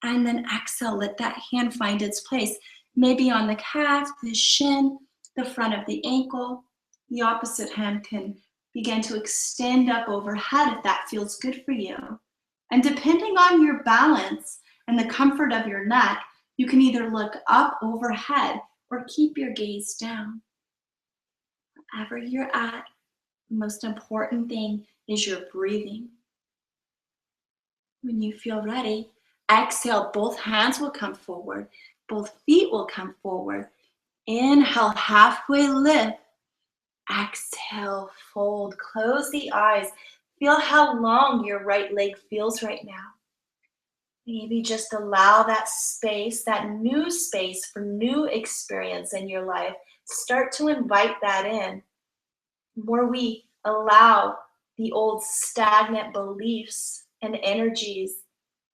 And then exhale, let that hand find its place. Maybe on the calf, the shin, the front of the ankle. The opposite hand can begin to extend up overhead if that feels good for you. And depending on your balance and the comfort of your neck, you can either look up overhead or keep your gaze down. Wherever you're at, the most important thing is your breathing. When you feel ready, exhale, both hands will come forward, both feet will come forward. Inhale, halfway lift. Exhale, fold, close the eyes. Feel how long your right leg feels right now. Maybe just allow that space, that new space for new experience in your life. Start to invite that in. The more we allow the old stagnant beliefs and energies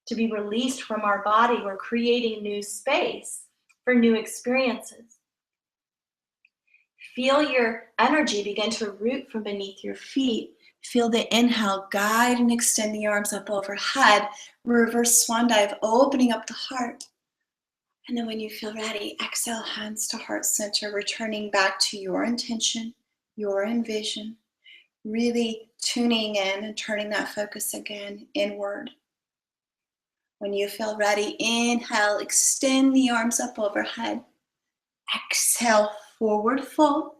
to be released from our body, we're creating new space for new experiences. Feel your energy begin to root from beneath your feet. Feel the inhale, guide and extend the arms up overhead. Reverse swan dive, opening up the heart. And then when you feel ready, exhale, hands to heart center, returning back to your intention, your envision. Really tuning in and turning that focus again inward. When you feel ready, inhale, extend the arms up overhead. Exhale, forward fold.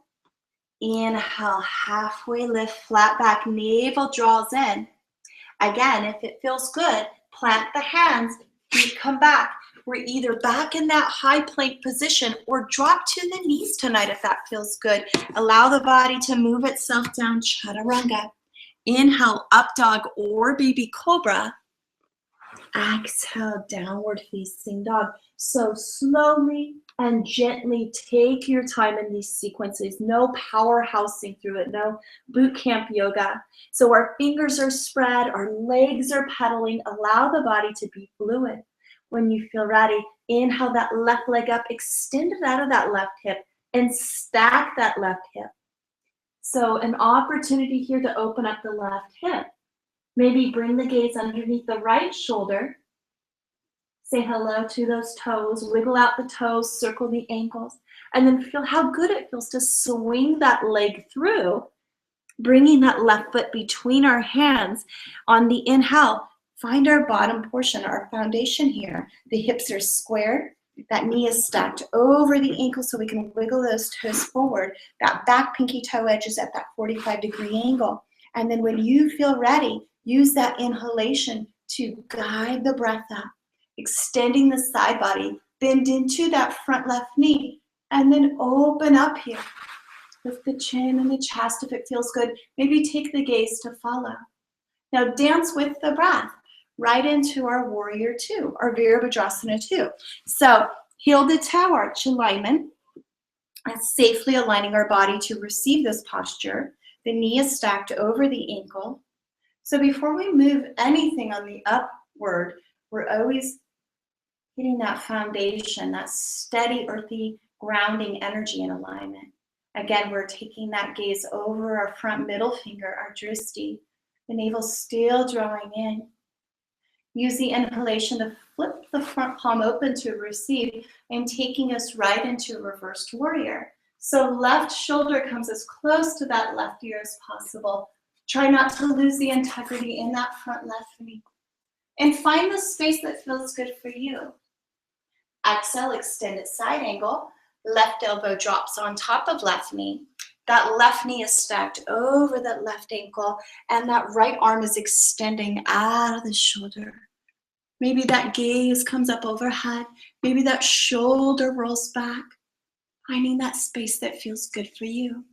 Inhale, halfway lift, flat back, navel draws in. Again, if it feels good, plant the hands, feet come back. We're either back in that high plank position or drop to the knees tonight if that feels good. Allow the body to move itself down, chaturanga. Inhale, up dog or baby cobra. Exhale, downward facing dog. So slowly and gently take your time in these sequences. No powerhousing through it, no boot camp yoga. So our fingers are spread, our legs are pedaling. Allow the body to be fluid. When you feel ready, inhale that left leg up, extend it out of that left hip and stack that left hip. So an opportunity here to open up the left hip. Maybe bring the gaze underneath the right shoulder. Say hello to those toes, wiggle out the toes, circle the ankles, and then feel how good it feels to swing that leg through, bringing that left foot between our hands. On the inhale, find our bottom portion, our foundation here. The hips are squared. That knee is stacked over the ankle so we can wiggle those toes forward. That back pinky toe edge is at that 45-degree angle. And then when you feel ready, use that inhalation to guide the breath up, extending the side body, bend into that front left knee, and then open up here. Lift the chin and the chest if it feels good. Maybe take the gaze to follow. Now dance with the breath right into our warrior two, our Virabhadrasana 2. So heel to toe arch alignment, and safely aligning our body to receive this posture. The knee is stacked over the ankle. So before we move anything on the upward, we're always hitting that foundation, that steady, earthy, grounding energy in alignment. Again, we're taking that gaze over our front middle finger, our drishti. The navel still drawing in. Use the inhalation to flip the front palm open to receive and taking us right into reversed warrior. So left shoulder comes as close to that left ear as possible. Try not to lose the integrity in that front left knee. And find the space that feels good for you. Exhale, extended side angle. Left elbow drops on top of left knee. That left knee is stacked over that left ankle, and that right arm is extending out of the shoulder. Maybe that gaze comes up overhead. Maybe that shoulder rolls back. Finding that space that feels good for you.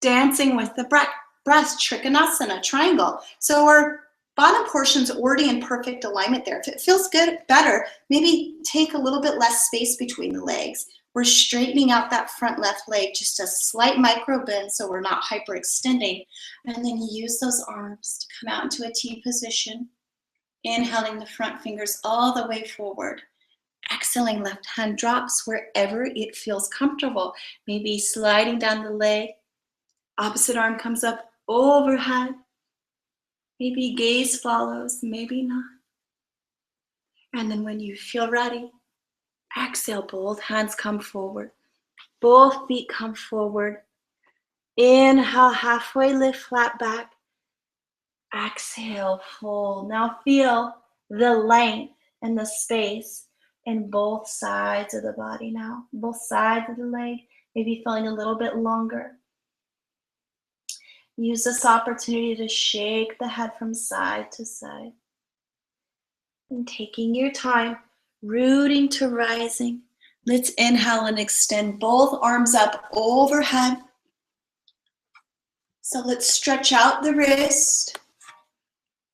Dancing with the breath, Trikonasana, triangle. So our bottom portion's already in perfect alignment there. If it feels good, better, maybe take a little bit less space between the legs. We're straightening out that front left leg, just a slight micro bend so we're not hyperextending. And then use those arms to come out into a T position. Inhaling the front fingers all the way forward. Exhaling, left hand drops wherever it feels comfortable. Maybe sliding down the leg. Opposite arm comes up overhead. Maybe gaze follows, maybe not. And then when you feel ready, exhale, both hands come forward. Both feet come forward. Inhale, halfway lift, flat back. Exhale, fold. Now feel the length and the space in both sides of the body now. Both sides of the leg, maybe feeling a little bit longer. Use this opportunity to shake the head from side to side. And taking your time, rooting to rising. Let's inhale and extend both arms up overhead. So let's stretch out the wrist,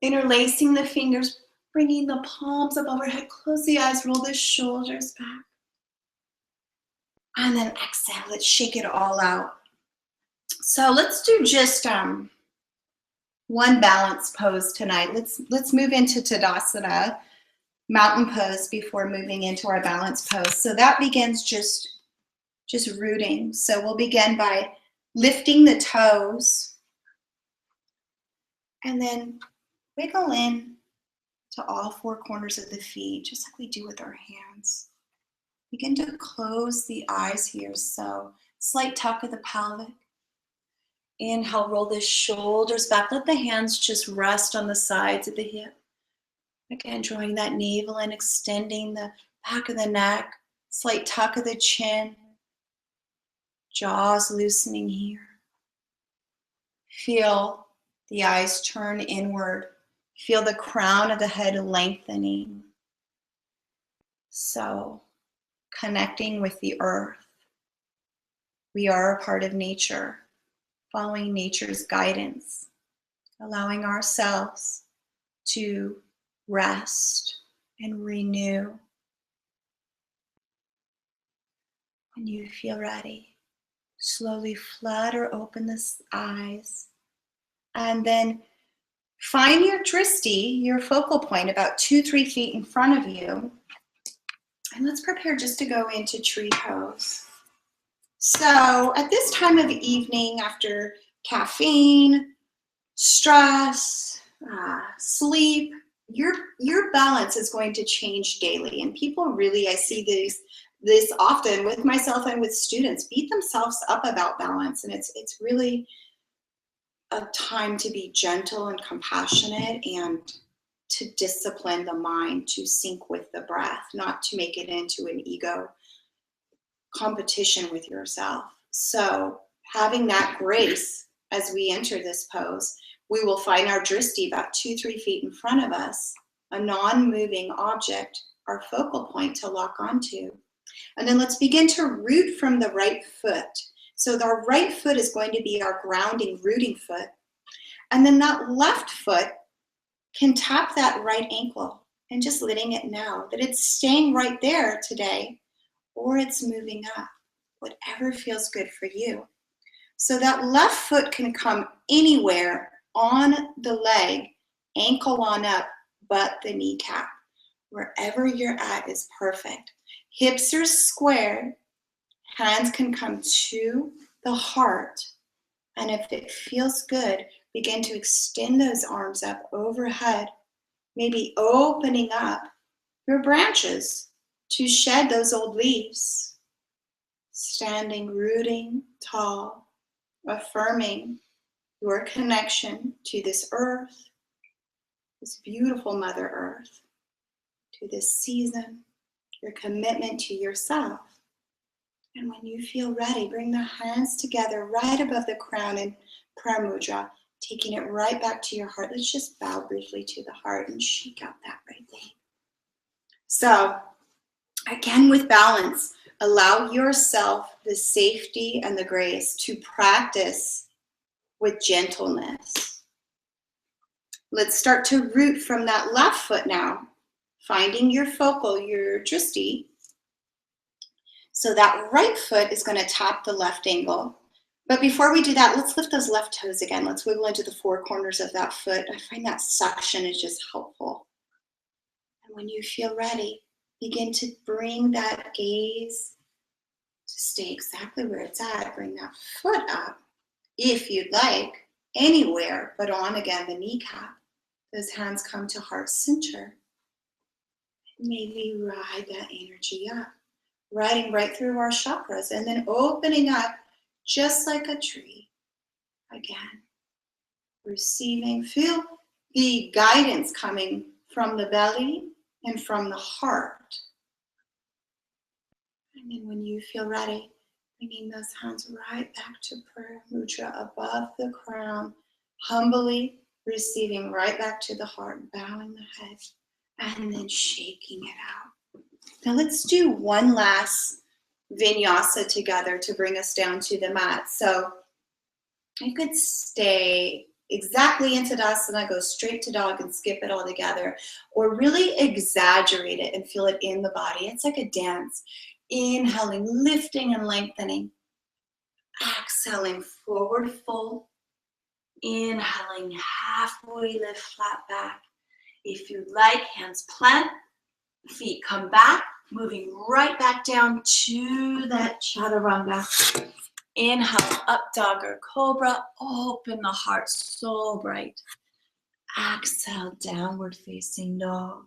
interlacing the fingers, bringing the palms up overhead. Close the eyes, roll the shoulders back. And then exhale, let's shake it all out. So let's do just one balance pose tonight. Let's move into Tadasana, mountain pose, before moving into our balance pose. So that begins just rooting. So we'll begin by lifting the toes and then wiggle in to all four corners of the feet, just like we do with our hands. Begin to close the eyes here. So slight tuck of the pelvic. Inhale, roll the shoulders back. Let the hands just rest on the sides of the hip. Again, drawing that navel in, extending the back of the neck. Slight tuck of the chin. Jaws loosening here. Feel the eyes turn inward. Feel the crown of the head lengthening. So, connecting with the earth. We are a part of nature, following nature's guidance, allowing ourselves to rest and renew. When you feel ready, slowly flutter open the eyes, and then find your drishti, your focal point, about 2-3 feet in front of you. And let's prepare just to go into tree pose. So at this time of evening, after caffeine, stress, sleep, your balance is going to change daily. And people really, I see this often with myself and with students, beat themselves up about balance. And it's really a time to be gentle and compassionate and to discipline the mind to sync with the breath, not to make it into an ego competition with yourself. So having that grace as we enter this pose, we will find our drishti about 2-3 feet in front of us, a non-moving object, our focal point to lock onto. And then let's begin to root from the right foot. So our right foot is going to be our grounding, rooting foot. And then that left foot can tap that right ankle and just letting it know that it's staying right there today, or it's moving up, whatever feels good for you. So that left foot can come anywhere on the leg, ankle on up, but the kneecap. Wherever you're at is perfect. Hips are square, hands can come to the heart, and if it feels good, begin to extend those arms up overhead, maybe opening up your branches to shed those old leaves, standing, rooting tall, affirming your connection to this earth, this beautiful Mother Earth, to this season, your commitment to yourself. And when you feel ready, bring the hands together right above the crown in prayer mudra, taking it right back to your heart. Let's just bow briefly to the heart and shake out that right thing. So, again, with balance, allow yourself the safety and the grace to practice with gentleness. Let's start to root from that left foot now, finding your focal, your drishti. So that right foot is going to tap the left ankle. But before we do that, let's lift those left toes again. Let's wiggle into the four corners of that foot. I find that suction is just helpful. And when you feel ready, begin to bring that gaze to stay exactly where it's at. Bring that foot up, if you'd like, anywhere, but on again the kneecap. Those hands come to heart center. Maybe ride that energy up, riding right through our chakras, and then opening up just like a tree. Again, receiving, feel the guidance coming from the belly and from the heart. And then when you feel ready, bringing those hands right back to prayer mudra above the crown, humbly receiving right back to the heart, bowing the head, and then shaking it out. Now let's do one last vinyasa together to bring us down to the mat. So you could stay exactly in Tadasana, go straight to dog and skip it all together, or really exaggerate it and feel it in the body. It's like a dance. Inhaling, lifting and lengthening. Exhaling, forward fold. Inhaling, halfway lift, flat back. If you'd like, hands plant, feet come back, moving right back down to that chaturanga. Inhale, up dog or cobra, open the heart, so bright. Exhale, downward facing dog.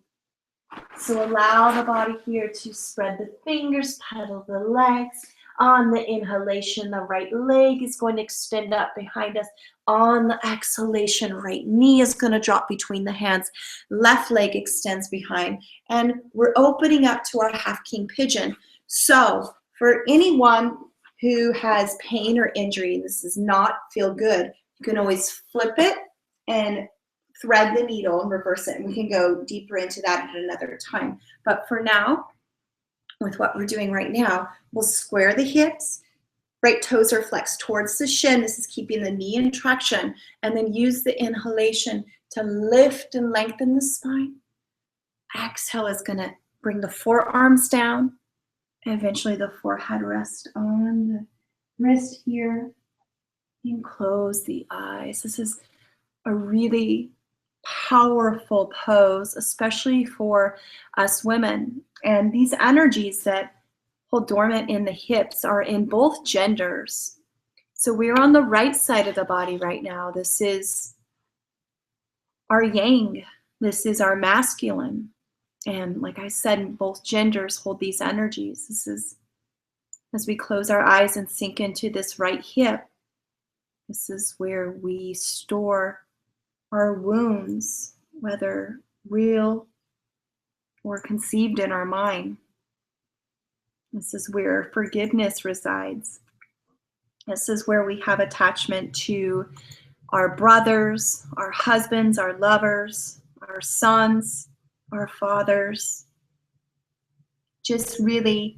So allow the body here to spread the fingers, pedal the legs. On the inhalation, the right leg is going to extend up behind us. On the exhalation, right knee is going to drop between the hands. Left leg extends behind. And we're opening up to our half king pigeon. So for anyone who has pain or injury, and this does not feel good, you can always flip it and thread the needle and reverse it. And we can go deeper into that at another time. But for now, with what we're doing right now, we'll square the hips, right toes are flexed towards the shin. This is keeping the knee in traction. And then use the inhalation to lift and lengthen the spine. Exhale is going to bring the forearms down. Eventually the forehead rests on the wrist here. And close the eyes. This is a really powerful pose, especially for us women. And these energies that hold dormant in the hips are in both genders. So we're on the right side of the body right now. This is our yang. This is our masculine. And like I said, both genders hold these energies. This is, as we close our eyes and sink into this right hip, this is where we store our wounds, whether real or conceived in our mind. This is where forgiveness resides. This is where we have attachment to our brothers, our husbands, our lovers, our sons, our fathers. Just really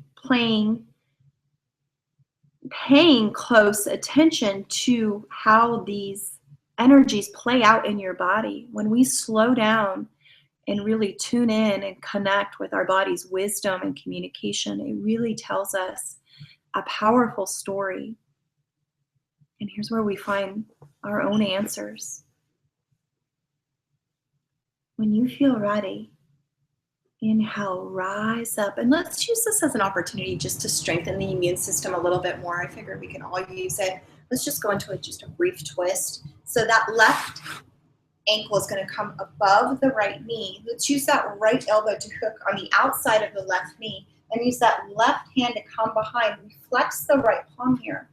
paying close attention to how these energies play out in your body. When we slow down and really tune in and connect with our body's wisdom and communication, it really tells us a powerful story. And here's where we find our own answers. When you feel ready, inhale, rise up. And let's use this as an opportunity just to strengthen the immune system a little bit more. I figure we can all use it. Let's just go into just a brief twist. So that left ankle is going to come above the right knee. Let's use that right elbow to hook on the outside of the left knee and use that left hand to come behind. We flex the right palm here.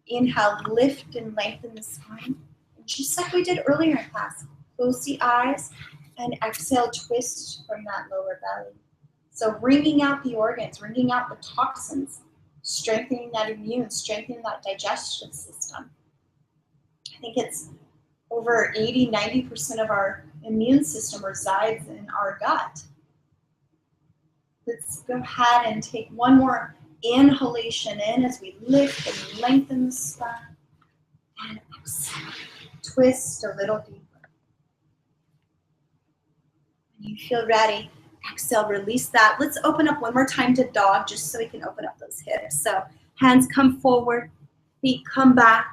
Inhale, lift and lengthen the spine. And just like we did earlier in class, close the eyes and exhale, twist from that lower belly. So wringing out the organs, wringing out the toxins, strengthening that immune, strengthening that digestive system. I think it's over 80-90% of our immune system resides in our gut. Let's go ahead and take one more inhalation in as we lift and lengthen the spine. And exhale, twist a little deeper. When you feel ready, exhale, release that. Let's open up one more time to dog just so we can open up those hips. So hands come forward, feet come back.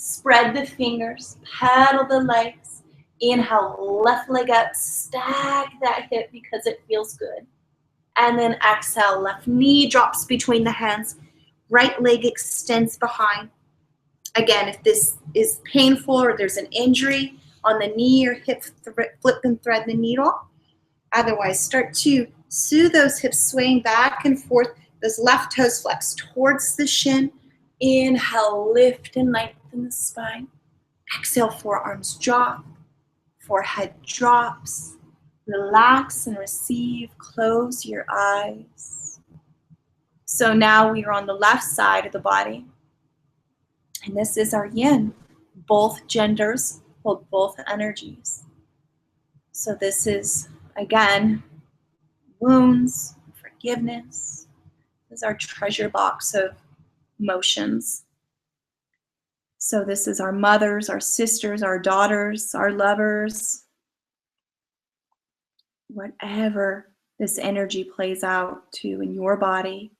Spread the fingers, paddle the legs. Inhale, left leg up, stack that hip because it feels good. And then exhale, left knee drops between the hands, right leg extends behind. Again, if this is painful or there's an injury on the knee or hip, flip and thread the needle. Otherwise, start to soothe those hips swaying back and forth. Those left toes flex towards the shin. Inhale, lift and lengthen the spine. Exhale, forearms drop, forehead drops. Relax and receive, close your eyes. So now we are on the left side of the body. And this is our yin. Both genders hold both energies. So this is, again, wounds, forgiveness. This is our treasure box of emotions. So this is our mothers, our sisters, our daughters, our lovers. Whatever this energy plays out to in your body,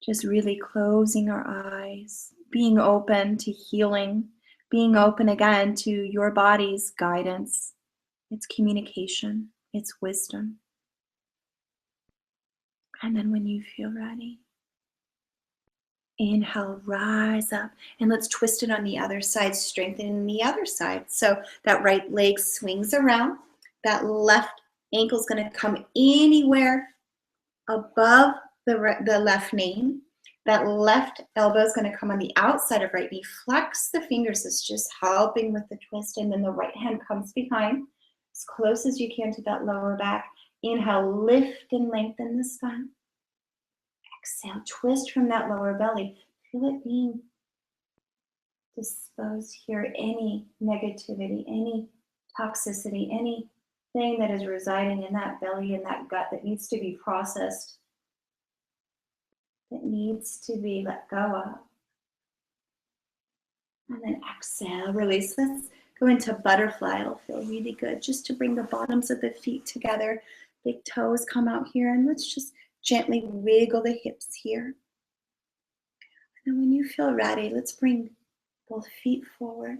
just really closing our eyes, being open to healing, being open again to your body's guidance, its communication, its wisdom. And then when you feel ready, inhale, rise up, and let's twist it on the other side, strengthening the other side. So that right leg swings around, that left ankle is going to come anywhere above the left knee. That left elbow is going to come on the outside of right knee. Flex the fingers, it's just helping with the twist, and then the right hand comes behind as close as you can to that lower back. Inhale, lift and lengthen the spine. Exhale, twist from that lower belly. Feel it being disposed here. Any negativity, any toxicity, anything that is residing in that belly and that gut that needs to be processed, that needs to be let go of. And then exhale, release. Let's go into butterfly. It'll feel really good just to bring the bottoms of the feet together. Big toes come out here, and let's just gently wiggle the hips here. And when you feel ready, let's bring both feet forward.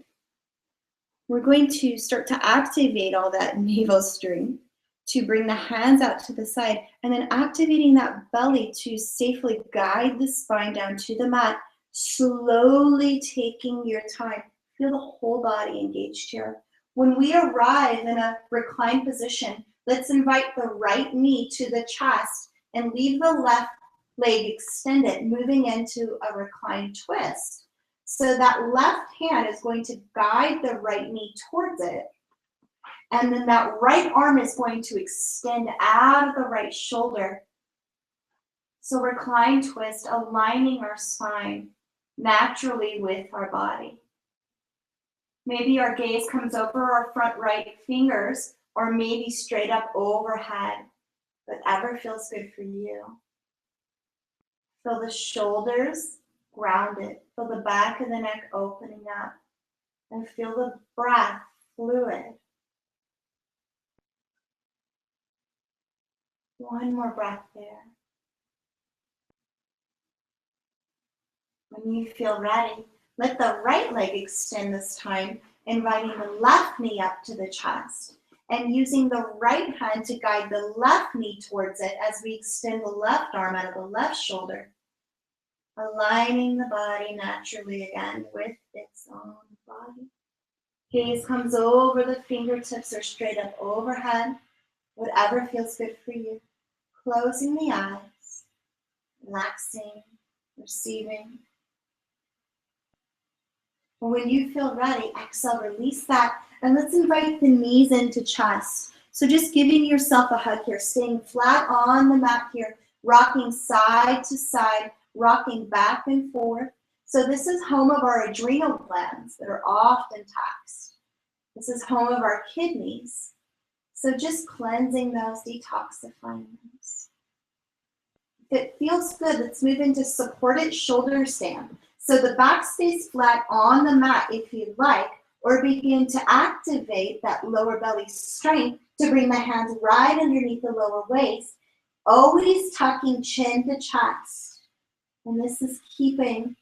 We're going to start to activate all that navel string to bring the hands out to the side, and then activating that belly to safely guide the spine down to the mat, slowly taking your time. Feel the whole body engaged here. When we arrive in a reclined position, let's invite the right knee to the chest and leave the left leg extended, moving into a reclined twist. So that left hand is going to guide the right knee towards it. And then that right arm is going to extend out of the right shoulder. So reclined twist, aligning our spine naturally with our body. Maybe our gaze comes over our front right fingers, or maybe straight up overhead. Whatever feels good for you. Feel the shoulders grounded. Feel the back of the neck opening up. And feel the breath fluid. One more breath there. When you feel ready, let the right leg extend this time, inviting the left knee up to the chest. And using the right hand to guide the left knee towards it as we extend the left arm out of the left shoulder. Aligning the body naturally again with its own body. Gaze comes over the fingertips or straight up overhead, whatever feels good for you. Closing the eyes, relaxing, receiving. And when you feel ready, exhale, release that, and let's invite the knees into chest. So just giving yourself a hug here, staying flat on the mat here, rocking side to side, rocking back and forth. So this is home of our adrenal glands that are often taxed. This is home of our kidneys. So just cleansing those, detoxifying those. If it feels good, let's move into supported shoulder stand. So the back stays flat on the mat if you'd like, or begin to activate that lower belly strength to bring the hands right underneath the lower waist, always tucking chin to chest. And this is keeping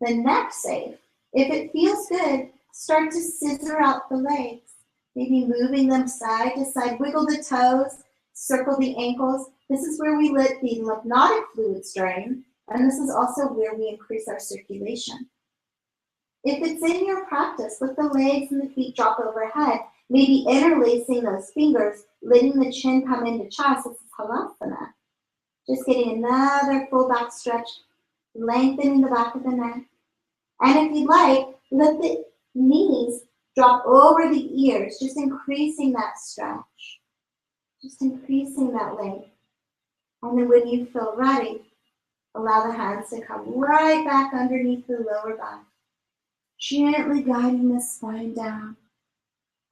the neck safe. If it feels good, start to scissor out the legs, maybe moving them side to side, wiggle the toes, circle the ankles. This is where we let the lymphatic fluids drain, and this is also where we increase our circulation. If it's in your practice, let the legs and the feet drop overhead, maybe interlacing those fingers, letting the chin come into chest. This is Halasana. Just getting another full back stretch, lengthening the back of the neck. And if you'd like, let the knees drop over the ears, just increasing that stretch, just increasing that length. And then when you feel ready, allow the hands to come right back underneath the lower back, gently guiding the spine down,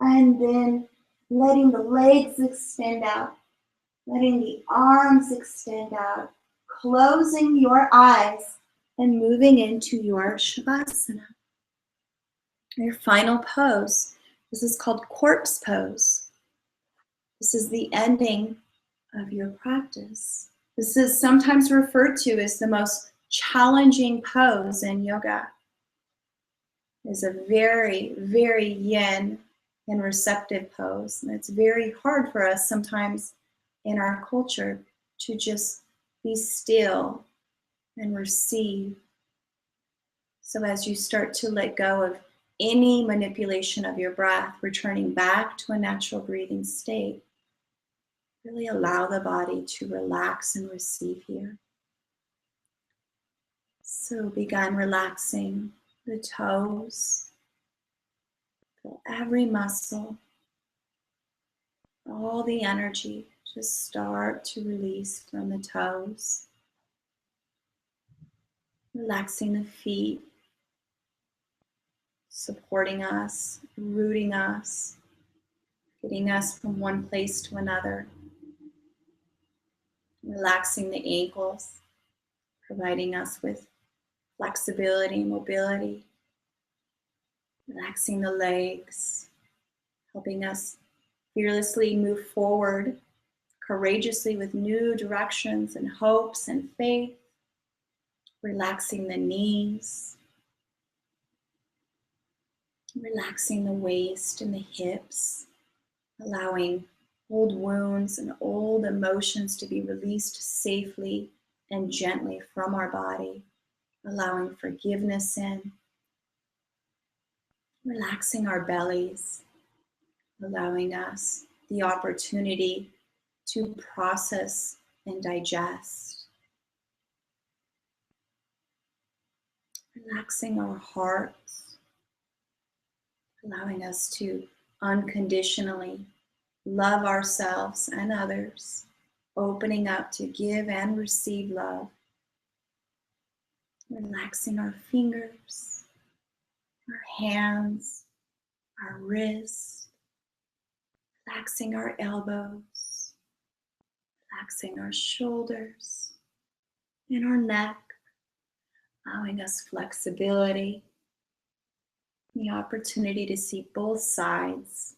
and then letting the legs extend out, letting the arms extend out, closing your eyes and moving into your Shavasana. Your final pose. This is called corpse pose. This is the ending of your practice. This is sometimes referred to as the most challenging pose in yoga. It's a very, very yin and receptive pose. And it's very hard for us sometimes in our culture to just be still and receive. So as you start to let go of any manipulation of your breath, returning back to a natural breathing state, really allow the body to relax and receive here. So begin relaxing the toes, feel every muscle, all the energy just start to release from the toes. Relaxing the feet, supporting us, rooting us, getting us from one place to another. Relaxing the ankles, providing us with flexibility, mobility. Relaxing the legs, helping us fearlessly move forward, courageously with new directions and hopes and faith. Relaxing the knees, relaxing the waist and the hips, allowing old wounds and old emotions to be released safely and gently from our body, allowing forgiveness in, relaxing our bellies, allowing us the opportunity to process and digest, relaxing our hearts, allowing us to unconditionally love ourselves and others, opening up to give and receive love. Relaxing our fingers, our hands, our wrists, relaxing our elbows, relaxing our shoulders and our neck, allowing us flexibility, the opportunity to see both sides.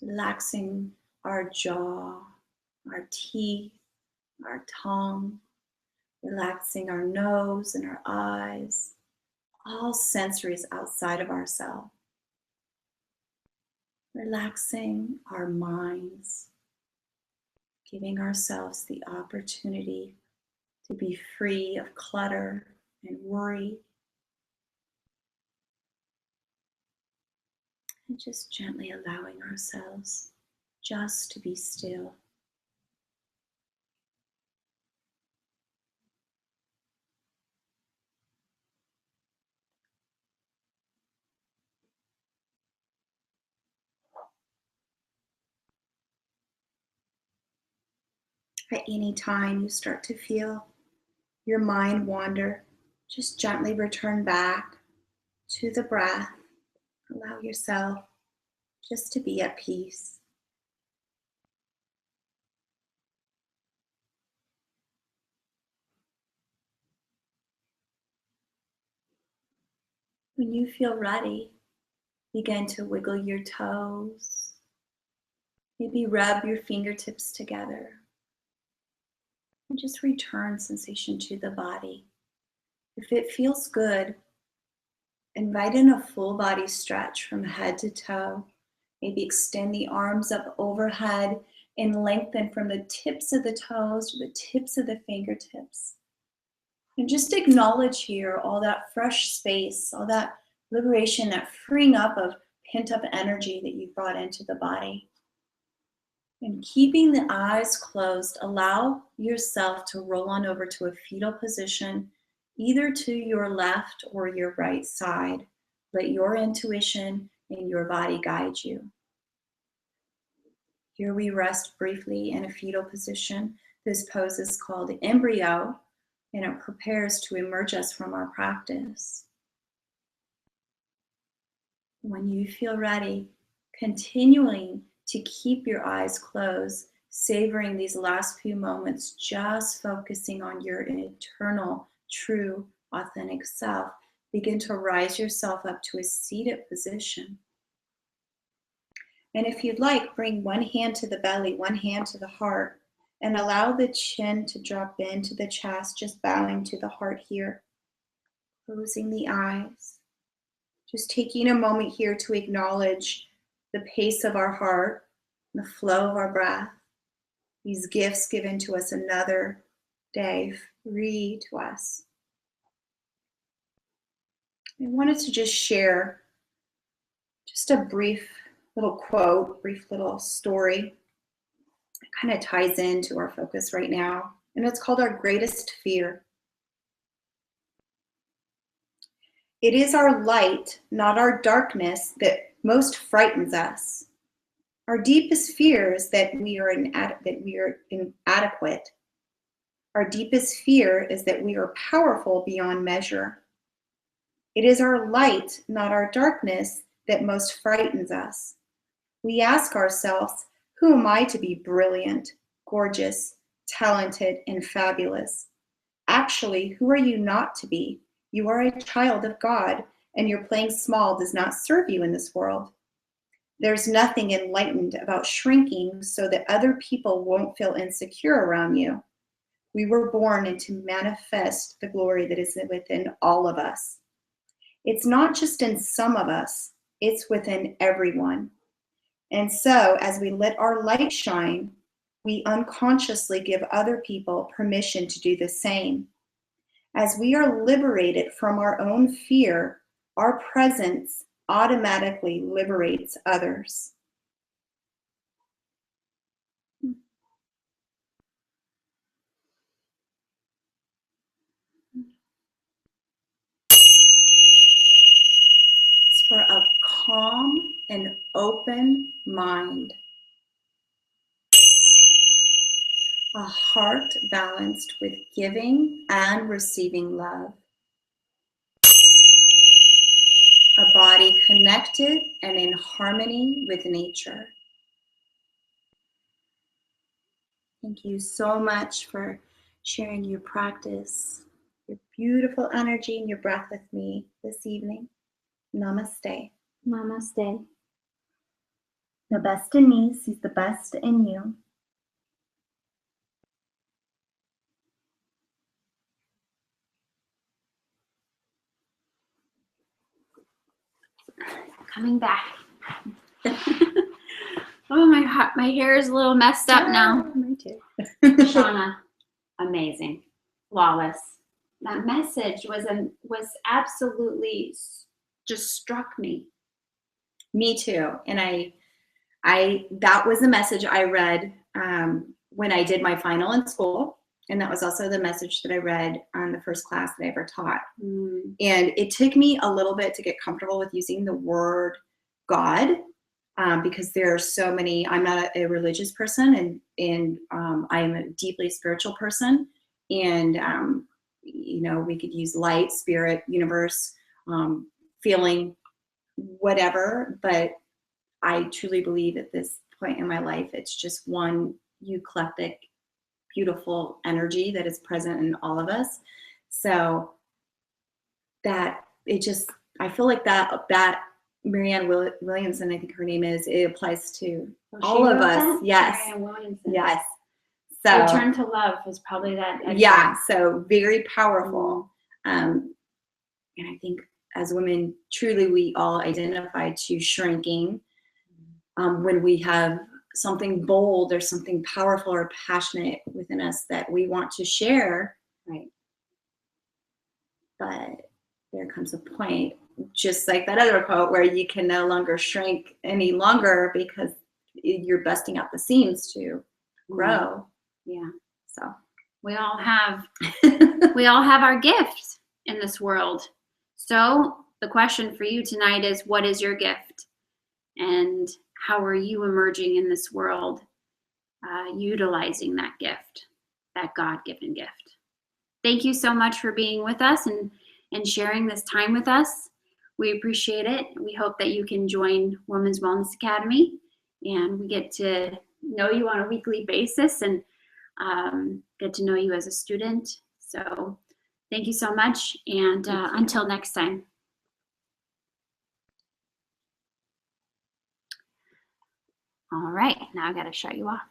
Relaxing our jaw, our teeth, our tongue, relaxing our nose and our eyes, all sensories outside of ourselves. Relaxing our minds, giving ourselves the opportunity to be free of clutter and worry. And just gently allowing ourselves just to be still. At any time you start to feel your mind wander, just gently return back to the breath. Allow yourself just to be at peace. When you feel ready, begin to wiggle your toes. Maybe rub your fingertips together. And just return sensation to the body. If it feels good, invite in a full body stretch from head to toe. Maybe extend the arms up overhead and lengthen from the tips of the toes to the tips of the fingertips. And just acknowledge here all that fresh space, all that liberation, that freeing up of pent up energy that you brought into the body. And keeping the eyes closed, allow yourself to roll on over to a fetal position, either to your left or your right side. Let your intuition and your body guide you. Here we rest briefly in a fetal position. This pose is called embryo, and it prepares to emerge us from our practice. When you feel ready, continuing to keep your eyes closed, savoring these last few moments, just focusing on your eternal, true, authentic self. Begin to rise yourself up to a seated position. And if you'd like, bring one hand to the belly, one hand to the heart, and allow the chin to drop into the chest, just bowing to the heart here. Closing the eyes. Just taking a moment here to acknowledge the pace of our heart, the flow of our breath, these gifts given to us another day, free to us. I wanted to just share just a brief little quote, brief little story. It kind of ties into our focus right now, and it's called Our Greatest Fear. It is our light, not our darkness, that most frightens us. Our deepest fear is that we are inadequate. Our deepest fear is that we are powerful beyond measure. It is our light, not our darkness, that most frightens us. We ask ourselves, who am I to be brilliant, gorgeous, talented, and fabulous? Actually, who are you not to be? You are a child of God, and your playing small does not serve you in this world. There's nothing enlightened about shrinking so that other people won't feel insecure around you. We were born to manifest the glory that is within all of us. It's not just in some of us, it's within everyone. And so, as we let our light shine, we unconsciously give other people permission to do the same. As we are liberated from our own fear, our presence automatically liberates others. It's for a calm and open mind. A heart balanced with giving and receiving love. A body connected and in harmony with nature. Thank you so much for sharing your practice, your beautiful energy and your breath with me this evening. Namaste. Namaste. The best in me sees the best in you. Coming back. Oh, my hair is a little messed up now. Me too. Shauna, amazing, flawless. That message was absolutely just struck me. Me too. And I that was the message I read when I did my final in school. And that was also the message that I read on the first class that I ever taught. Mm. And it took me a little bit to get comfortable with using the word God, because there are so many. I'm not a religious person, and I am a deeply spiritual person. And you know, we could use light, spirit, universe, feeling, whatever. But I truly believe at this point in my life, it's just one eclectic, beautiful energy that is present in all of us. So that it just, I feel like that Marianne Williamson, I think her name is, it applies to all of us. Yes. Marianne Williamson. Yes. So Return to Love was probably that. yeah. So very powerful. And I think as women, truly, we all identify to shrinking when we have something bold or something powerful or passionate within us that we want to share. Right. But there comes a point, just like that other quote, where you can no longer shrink any longer because you're busting out the seams to grow. Yeah. So We all have our gifts in this world. So the question for you tonight is, what is your gift? And how are you emerging in this world, utilizing that gift, that God-given gift? Thank you so much for being with us and sharing this time with us. We appreciate it. We hope that you can join Women's Wellness Academy, and we get to know you on a weekly basis and get to know you as a student. So thank you so much, and until next time. All right, now I got to shut you off.